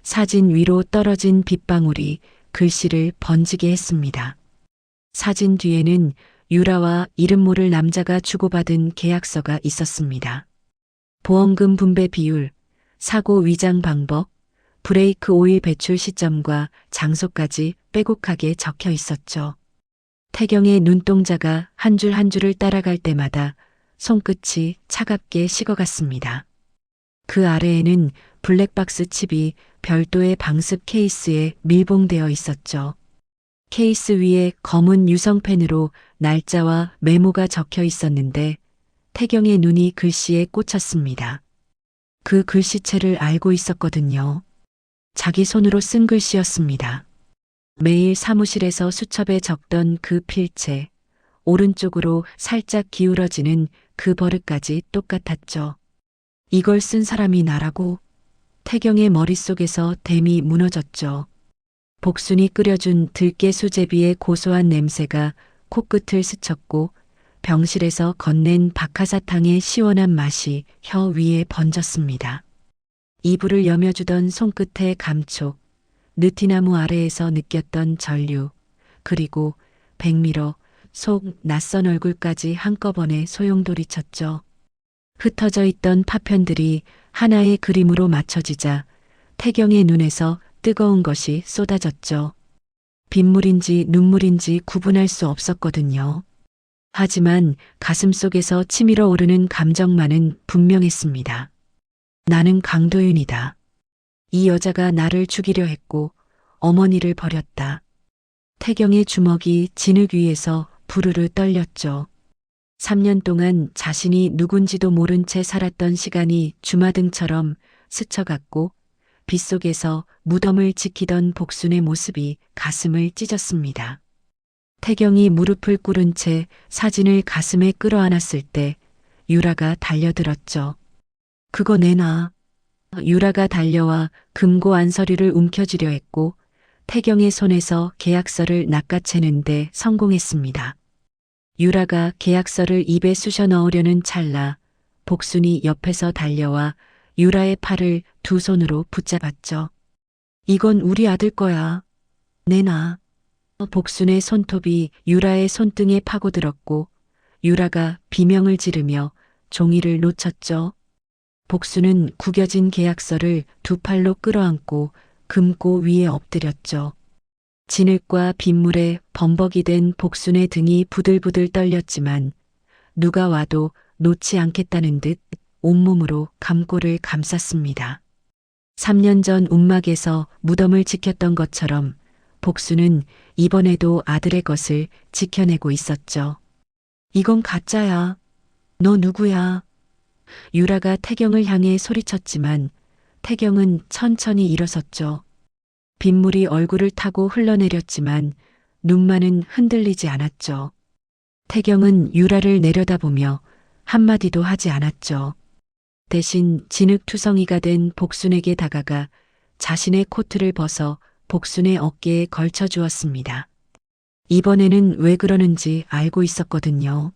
사진 위로 떨어진 빗방울이 글씨를 번지게 했습니다. 사진 뒤에는 유라와 이름 모를 남자가 주고받은 계약서가 있었습니다. 보험금 분배 비율, 사고 위장 방법, 브레이크 오일 배출 시점과 장소까지 빼곡하게 적혀 있었죠. 태경의 눈동자가 한 줄 한 줄을 따라갈 때마다 손끝이 차갑게 식어갔습니다. 그 아래에는 블랙박스 칩이 별도의 방습 케이스에 밀봉되어 있었죠. 케이스 위에 검은 유성펜으로 날짜와 메모가 적혀 있었는데 태경의 눈이 글씨에 꽂혔습니다. 그 글씨체를 알고 있었거든요. 자기 손으로 쓴 글씨였습니다. 매일 사무실에서 수첩에 적던 그 필체, 오른쪽으로 살짝 기울어지는 그 버릇까지 똑같았죠. 이걸 쓴 사람이 나라고? 태경의 머릿속에서 댐이 무너졌죠. 복순이 끓여준 들깨 수제비의 고소한 냄새가 코끝을 스쳤고 병실에서 건넨 박하사탕의 시원한 맛이 혀 위에 번졌습니다. 이불을 여며주던 손끝의 감촉, 느티나무 아래에서 느꼈던 전류, 그리고 백미러, 속 낯선 얼굴까지 한꺼번에 소용돌이쳤죠. 흩어져 있던 파편들이 하나의 그림으로 맞춰지자 태경의 눈에서 뜨거운 것이 쏟아졌죠. 빗물인지 눈물인지 구분할 수 없었거든요. 하지만 가슴속에서 치밀어 오르는 감정만은 분명했습니다. 나는 강도윤이다. 이 여자가 나를 죽이려 했고 어머니를 버렸다. 태경의 주먹이 진흙 위에서 부르르 떨렸죠. 3년 동안 자신이 누군지도 모른 채 살았던 시간이 주마등처럼 스쳐갔고 빗속에서 무덤을 지키던 복순의 모습이 가슴을 찢었습니다. 태경이 무릎을 꿇은 채 사진을 가슴에 끌어안았을 때 유라가 달려들었죠. 그거 내놔. 유라가 달려와 금고 안서류를 움켜쥐려 했고 태경의 손에서 계약서를 낚아채는데 성공했습니다. 유라가 계약서를 입에 쑤셔 넣으려는 찰나 복순이 옆에서 달려와 유라의 팔을 두 손으로 붙잡았죠. 이건 우리 아들 거야. 내놔. 복순의 손톱이 유라의 손등에 파고들었고 유라가 비명을 지르며 종이를 놓쳤죠. 복순은 구겨진 계약서를 두 팔로 끌어안고 금고 위에 엎드렸죠. 진흙과 빗물에 범벅이 된 복순의 등이 부들부들 떨렸지만 누가 와도 놓지 않겠다는 듯 온몸으로 감고를 감쌌습니다. 3년 전 움막에서 무덤을 지켰던 것처럼 복순은 이번에도 아들의 것을 지켜내고 있었죠. 이건 가짜야. 너 누구야? 유라가 태경을 향해 소리쳤지만 태경은 천천히 일어섰죠. 빗물이 얼굴을 타고 흘러내렸지만 눈만은 흔들리지 않았죠. 태경은 유라를 내려다보며 한마디도 하지 않았죠. 대신 진흙투성이가 된 복순에게 다가가 자신의 코트를 벗어 복순의 어깨에 걸쳐 주었습니다. 이번에는 왜 그러는지 알고 있었거든요.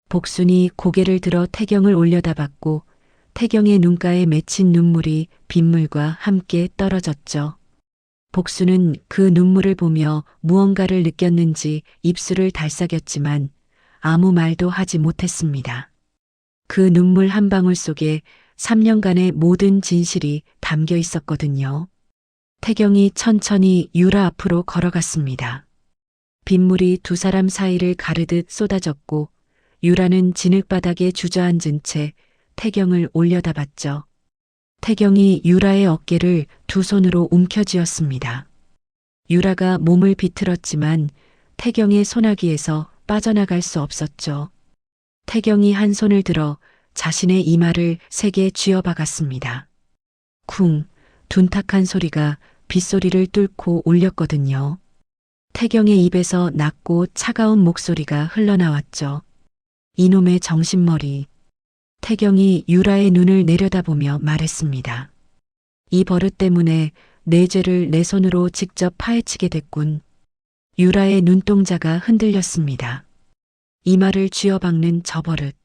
복순이 고개를 들어 태경을 올려다봤고 태경의 눈가에 맺힌 눈물이 빗물과 함께 떨어졌죠. 복순은 그 눈물을 보며 무언가를 느꼈는지 입술을 달싹였지만 아무 말도 하지 못했습니다. 그 눈물 한 방울 속에 3년간의 모든 진실이 담겨 있었거든요. 태경이 천천히 유라 앞으로 걸어갔습니다. 빗물이 두 사람 사이를 가르듯 쏟아졌고 유라는 진흙바닥에 주저앉은 채 태경을 올려다봤죠. 태경이 유라의 어깨를 두 손으로 움켜쥐었습니다. 유라가 몸을 비틀었지만 태경의 손아귀에서 빠져나갈 수 없었죠. 태경이 한 손을 들어 자신의 이마를 세게 쥐어박았습니다. 쿵, 둔탁한 소리가 빗소리를 뚫고 울렸거든요. 태경의 입에서 낮고 차가운 목소리가 흘러나왔죠. 이놈의 정신머리. 태경이 유라의 눈을 내려다보며 말했습니다. 이 버릇 때문에 내 죄를 내 손으로 직접 파헤치게 됐군. 유라의 눈동자가 흔들렸습니다. 이마를 쥐어박는 저 버릇,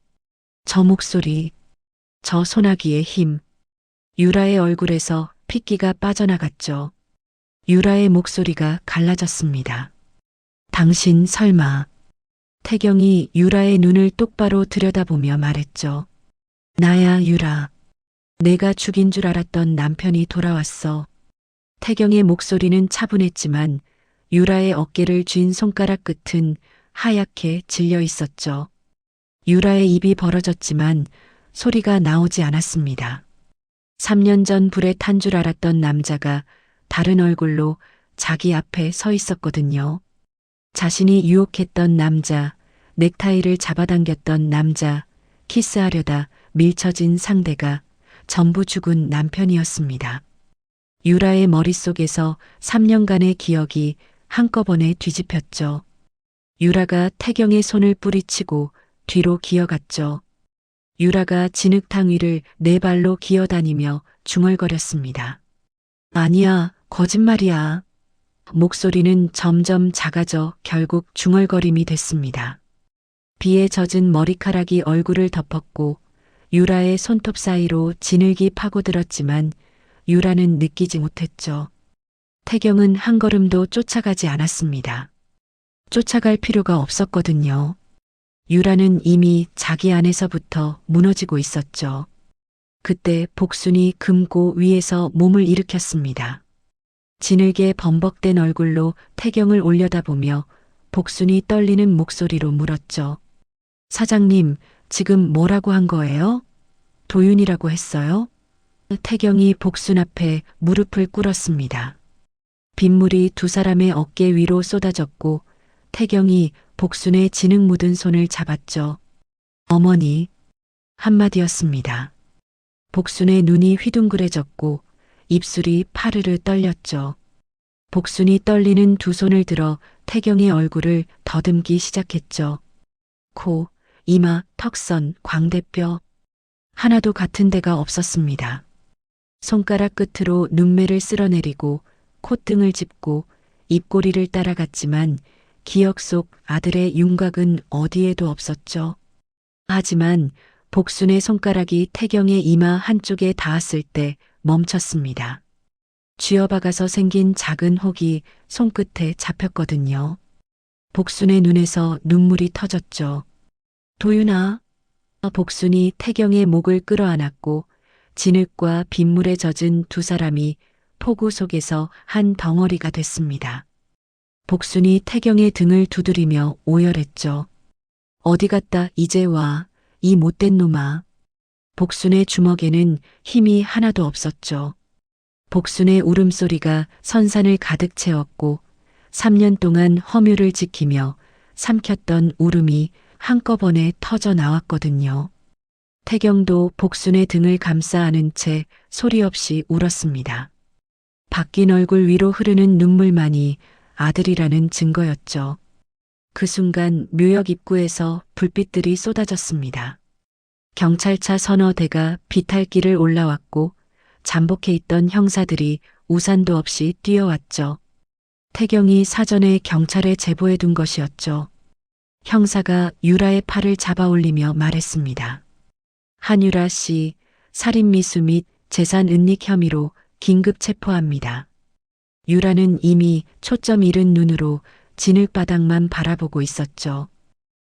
저 목소리, 저 소나기의 힘. 유라의 얼굴에서 핏기가 빠져나갔죠. 유라의 목소리가 갈라졌습니다. 당신 설마. 태경이 유라의 눈을 똑바로 들여다보며 말했죠. 나야 유라. 내가 죽인 줄 알았던 남편이 돌아왔어. 태경의 목소리는 차분했지만 유라의 어깨를 쥔 손가락 끝은 하얗게 질려 있었죠. 유라의 입이 벌어졌지만 소리가 나오지 않았습니다. 3년 전 불에 탄 줄 알았던 남자가 다른 얼굴로 자기 앞에 서 있었거든요. 자신이 유혹했던 남자, 넥타이를 잡아당겼던 남자, 키스하려다 밀쳐진 상대가 전부 죽은 남편이었습니다. 유라의 머릿속에서 3년간의 기억이 한꺼번에 뒤집혔죠. 유라가 태경의 손을 뿌리치고 뒤로 기어갔죠. 유라가 진흙탕 위를 네 발로 기어다니며 중얼거렸습니다. 아니야, 거짓말이야. 목소리는 점점 작아져 결국 중얼거림이 됐습니다. 비에 젖은 머리카락이 얼굴을 덮었고 유라의 손톱 사이로 진흙이 파고들었지만 유라는 느끼지 못했죠. 태경은 한 걸음도 쫓아가지 않았습니다. 쫓아갈 필요가 없었거든요. 유라는 이미 자기 안에서부터 무너지고 있었죠. 그때 복순이 금고 위에서 몸을 일으켰습니다. 진흙에 범벅된 얼굴로 태경을 올려다보며 복순이 떨리는 목소리로 물었죠. 사장님, 지금 뭐라고 한 거예요? 도윤이라고 했어요? 태경이 복순 앞에 무릎을 꿇었습니다. 빗물이 두 사람의 어깨 위로 쏟아졌고 태경이 복순의 진흙 묻은 손을 잡았죠. 어머니, 한마디였습니다. 복순의 눈이 휘둥그레졌고 입술이 파르르 떨렸죠. 복순이 떨리는 두 손을 들어 태경의 얼굴을 더듬기 시작했죠. 코, 이마, 턱선, 광대뼈. 하나도 같은 데가 없었습니다. 손가락 끝으로 눈매를 쓸어내리고 콧등을 짚고 입꼬리를 따라갔지만 기억 속 아들의 윤곽은 어디에도 없었죠. 하지만 복순의 손가락이 태경의 이마 한쪽에 닿았을 때 멈췄습니다. 쥐어박아서 생긴 작은 혹이 손끝에 잡혔거든요. 복순의 눈에서 눈물이 터졌죠. 도윤아. 복순이 태경의 목을 끌어안았고 진흙과 빗물에 젖은 두 사람이 폭우 속에서 한 덩어리가 됐습니다. 복순이 태경의 등을 두드리며 오열했죠. 어디 갔다 이제 와, 이 못된 놈아. 복순의 주먹에는 힘이 하나도 없었죠. 복순의 울음소리가 선산을 가득 채웠고 3년 동안 허물을 지키며 삼켰던 울음이 한꺼번에 터져 나왔거든요. 태경도 복순의 등을 감싸 안은 채 소리 없이 울었습니다. 바뀐 얼굴 위로 흐르는 눈물만이 아들이라는 증거였죠. 그 순간 묘역 입구에서 불빛들이 쏟아졌습니다. 경찰차 서너 대가 비탈길을 올라왔고 잠복해 있던 형사들이 우산도 없이 뛰어왔죠. 태경이 사전에 경찰에 제보해 둔 것이었죠. 형사가 유라의 팔을 잡아 올리며 말했습니다. 한유라 씨, 살인미수 및 재산 은닉 혐의로 긴급 체포합니다. 유라는 이미 초점 잃은 눈으로 진흙바닥만 바라보고 있었죠.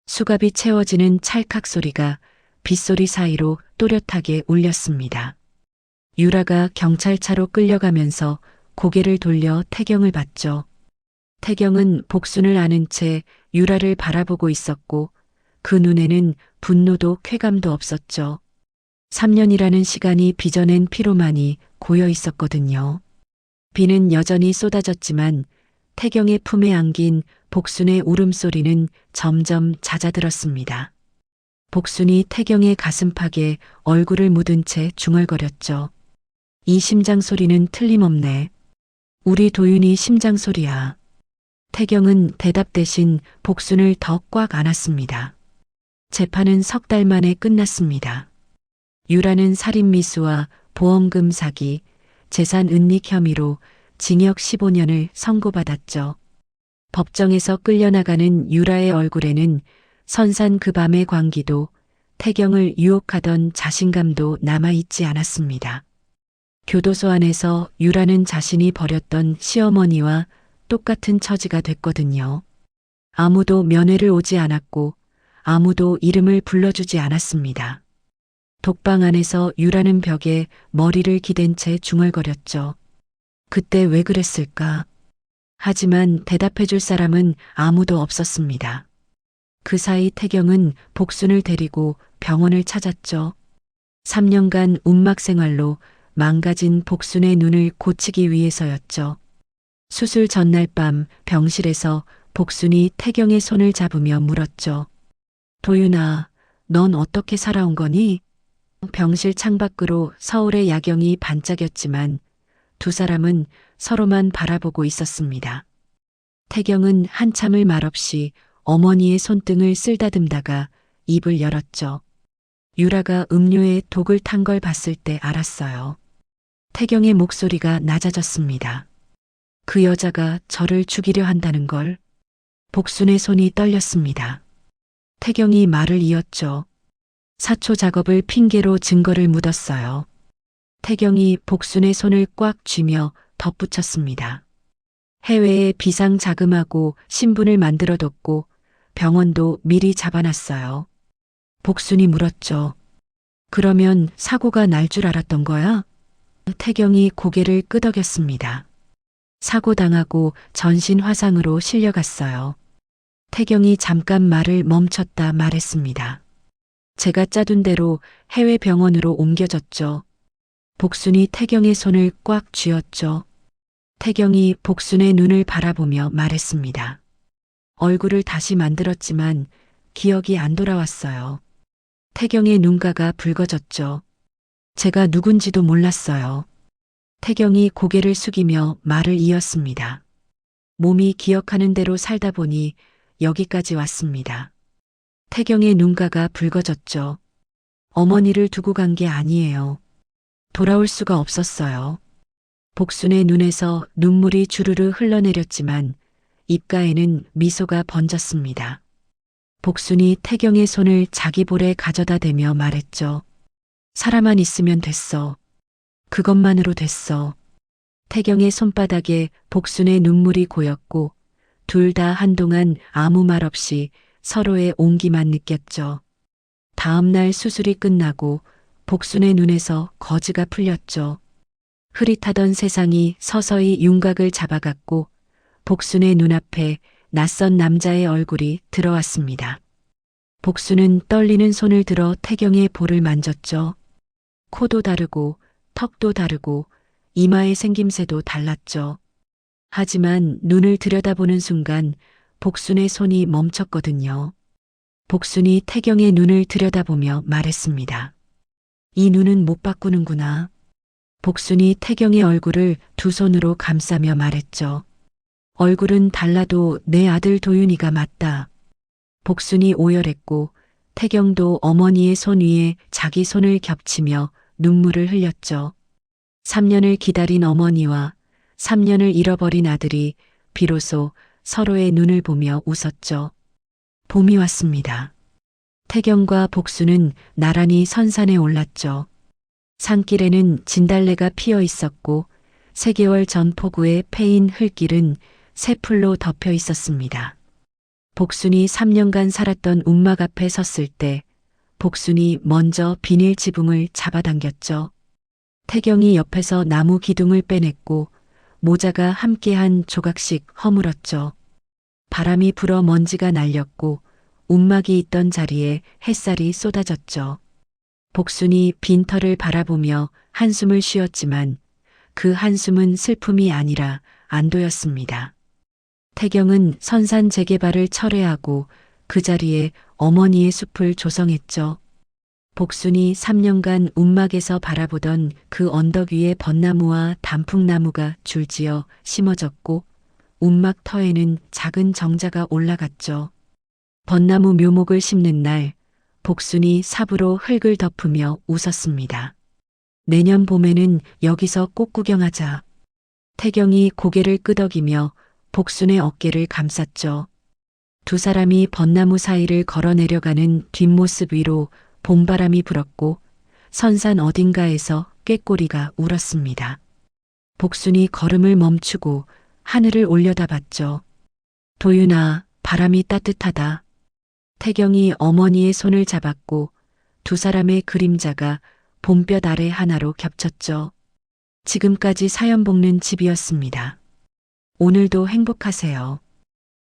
수갑이 채워지는 찰칵 소리가 빗소리 사이로 또렷하게 울렸습니다. 유라가 경찰차로 끌려가면서 고개를 돌려 태경을 봤죠. 태경은 복순을 아는 채 유라를 바라보고 있었고 그 눈에는 분노도 쾌감도 없었죠. 3년이라는 시간이 빚어낸 피로만이 고여 있었거든요. 비는 여전히 쏟아졌지만 태경의 품에 안긴 복순의 울음소리는 점점 잦아들었습니다. 복순이 태경의 가슴팍에 얼굴을 묻은 채 중얼거렸죠. 이 심장 소리는 틀림없네. 우리 도윤이 심장 소리야. 태경은 대답 대신 복순을 더 꽉 안았습니다. 재판은 석 달 만에 끝났습니다. 유라는 살인미수와 보험금 사기, 재산 은닉 혐의로 징역 15년을 선고받았죠. 법정에서 끌려나가는 유라의 얼굴에는 선산 그 밤의 광기도 태경을 유혹하던 자신감도 남아있지 않았습니다. 교도소 안에서 유라는 자신이 버렸던 시어머니와 똑같은 처지가 됐거든요. 아무도 면회를 오지 않았고 아무도 이름을 불러주지 않았습니다. 독방 안에서 유라는 벽에 머리를 기댄 채 중얼거렸죠. 그때 왜 그랬을까? 하지만 대답해줄 사람은 아무도 없었습니다. 그 사이 태경은 복순을 데리고 병원을 찾았죠. 3년간 움막 생활로 망가진 복순의 눈을 고치기 위해서였죠. 수술 전날 밤 병실에서 복순이 태경의 손을 잡으며 물었죠. 도윤아, 넌 어떻게 살아온 거니? 병실 창밖으로 서울의 야경이 반짝였지만 두 사람은 서로만 바라보고 있었습니다. 태경은 한참을 말없이 어머니의 손등을 쓸다듬다가 입을 열었죠. 유라가 음료에 독을 탄 걸 봤을 때 알았어요. 태경의 목소리가 낮아졌습니다. 그 여자가 저를 죽이려 한다는 걸. 복순의 손이 떨렸습니다. 태경이 말을 이었죠. 사초 작업을 핑계로 증거를 묻었어요. 태경이 복순의 손을 꽉 쥐며 덧붙였습니다. 해외에 비상 자금하고 신분을 만들어뒀고 병원도 미리 잡아놨어요. 복순이 물었죠. 그러면 사고가 날 줄 알았던 거야? 태경이 고개를 끄덕였습니다. 사고 당하고 전신 화상으로 실려갔어요. 태경이 잠깐 말을 멈췄다 말했습니다. 제가 짜둔 대로 해외 병원으로 옮겨졌죠. 복순이 태경의 손을 꽉 쥐었죠. 태경이 복순의 눈을 바라보며 말했습니다. 얼굴을 다시 만들었지만 기억이 안 돌아왔어요. 태경의 눈가가 붉어졌죠. 제가 누군지도 몰랐어요. 태경이 고개를 숙이며 말을 이었습니다. 몸이 기억하는 대로 살다 보니 여기까지 왔습니다. 태경의 눈가가 붉어졌죠. 어머니를 두고 간 게 아니에요. 돌아올 수가 없었어요. 복순의 눈에서 눈물이 주르르 흘러내렸지만 입가에는 미소가 번졌습니다. 복순이 태경의 손을 자기 볼에 가져다 대며 말했죠. 살아만 있으면 됐어. 그것만으로 됐어. 태경의 손바닥에 복순의 눈물이 고였고 둘 다 한동안 아무 말 없이 서로의 온기만 느꼈죠. 다음 날 수술이 끝나고 복순의 눈에서 거즈가 풀렸죠. 흐릿하던 세상이 서서히 윤곽을 잡아갔고 복순의 눈앞에 낯선 남자의 얼굴이 들어왔습니다. 복순은 떨리는 손을 들어 태경의 볼을 만졌죠. 코도 다르고 턱도 다르고 이마의 생김새도 달랐죠. 하지만 눈을 들여다보는 순간 복순의 손이 멈췄거든요. 복순이 태경의 눈을 들여다보며 말했습니다. 이 눈은 못 바꾸는구나. 복순이 태경의 얼굴을 두 손으로 감싸며 말했죠. 얼굴은 달라도 내 아들 도윤이가 맞다. 복순이 오열했고 태경도 어머니의 손 위에 자기 손을 겹치며 눈물을 흘렸죠. 3년을 기다린 어머니와 3년을 잃어버린 아들이 비로소 서로의 눈을 보며 웃었죠. 봄이 왔습니다. 태경과 복수는 나란히 선산에 올랐죠. 산길에는 진달래가 피어 있었고 3개월 전 폭우에 패인 흙길은 새 풀로 덮여 있었습니다. 복순이 3년간 살았던 움막 앞에 섰을 때 복순이 먼저 비닐 지붕을 잡아당겼죠. 태경이 옆에서 나무 기둥을 빼냈고 모자가 함께한 조각씩 허물었죠. 바람이 불어 먼지가 날렸고 움막이 있던 자리에 햇살이 쏟아졌죠. 복순이 빈터를 바라보며 한숨을 쉬었지만 그 한숨은 슬픔이 아니라 안도였습니다. 태경은 선산 재개발을 철회하고 그 자리에 어머니의 숲을 조성했죠. 복순이 3년간 움막에서 바라보던 그 언덕 위에 벚나무와 단풍나무가 줄지어 심어졌고 움막 터에는 작은 정자가 올라갔죠. 벚나무 묘목을 심는 날 복순이 삽으로 흙을 덮으며 웃었습니다. 내년 봄에는 여기서 꽃 구경하자. 태경이 고개를 끄덕이며 복순의 어깨를 감쌌죠. 두 사람이 벚나무 사이를 걸어 내려가는 뒷모습 위로 봄바람이 불었고 선산 어딘가에서 꾀꼬리가 울었습니다. 복순이 걸음을 멈추고 하늘을 올려다봤죠. 도윤아, 바람이 따뜻하다. 태경이 어머니의 손을 잡았고 두 사람의 그림자가 봄볕 아래 하나로 겹쳤죠. 지금까지 사연 볶는 집이었습니다. 오늘도 행복하세요.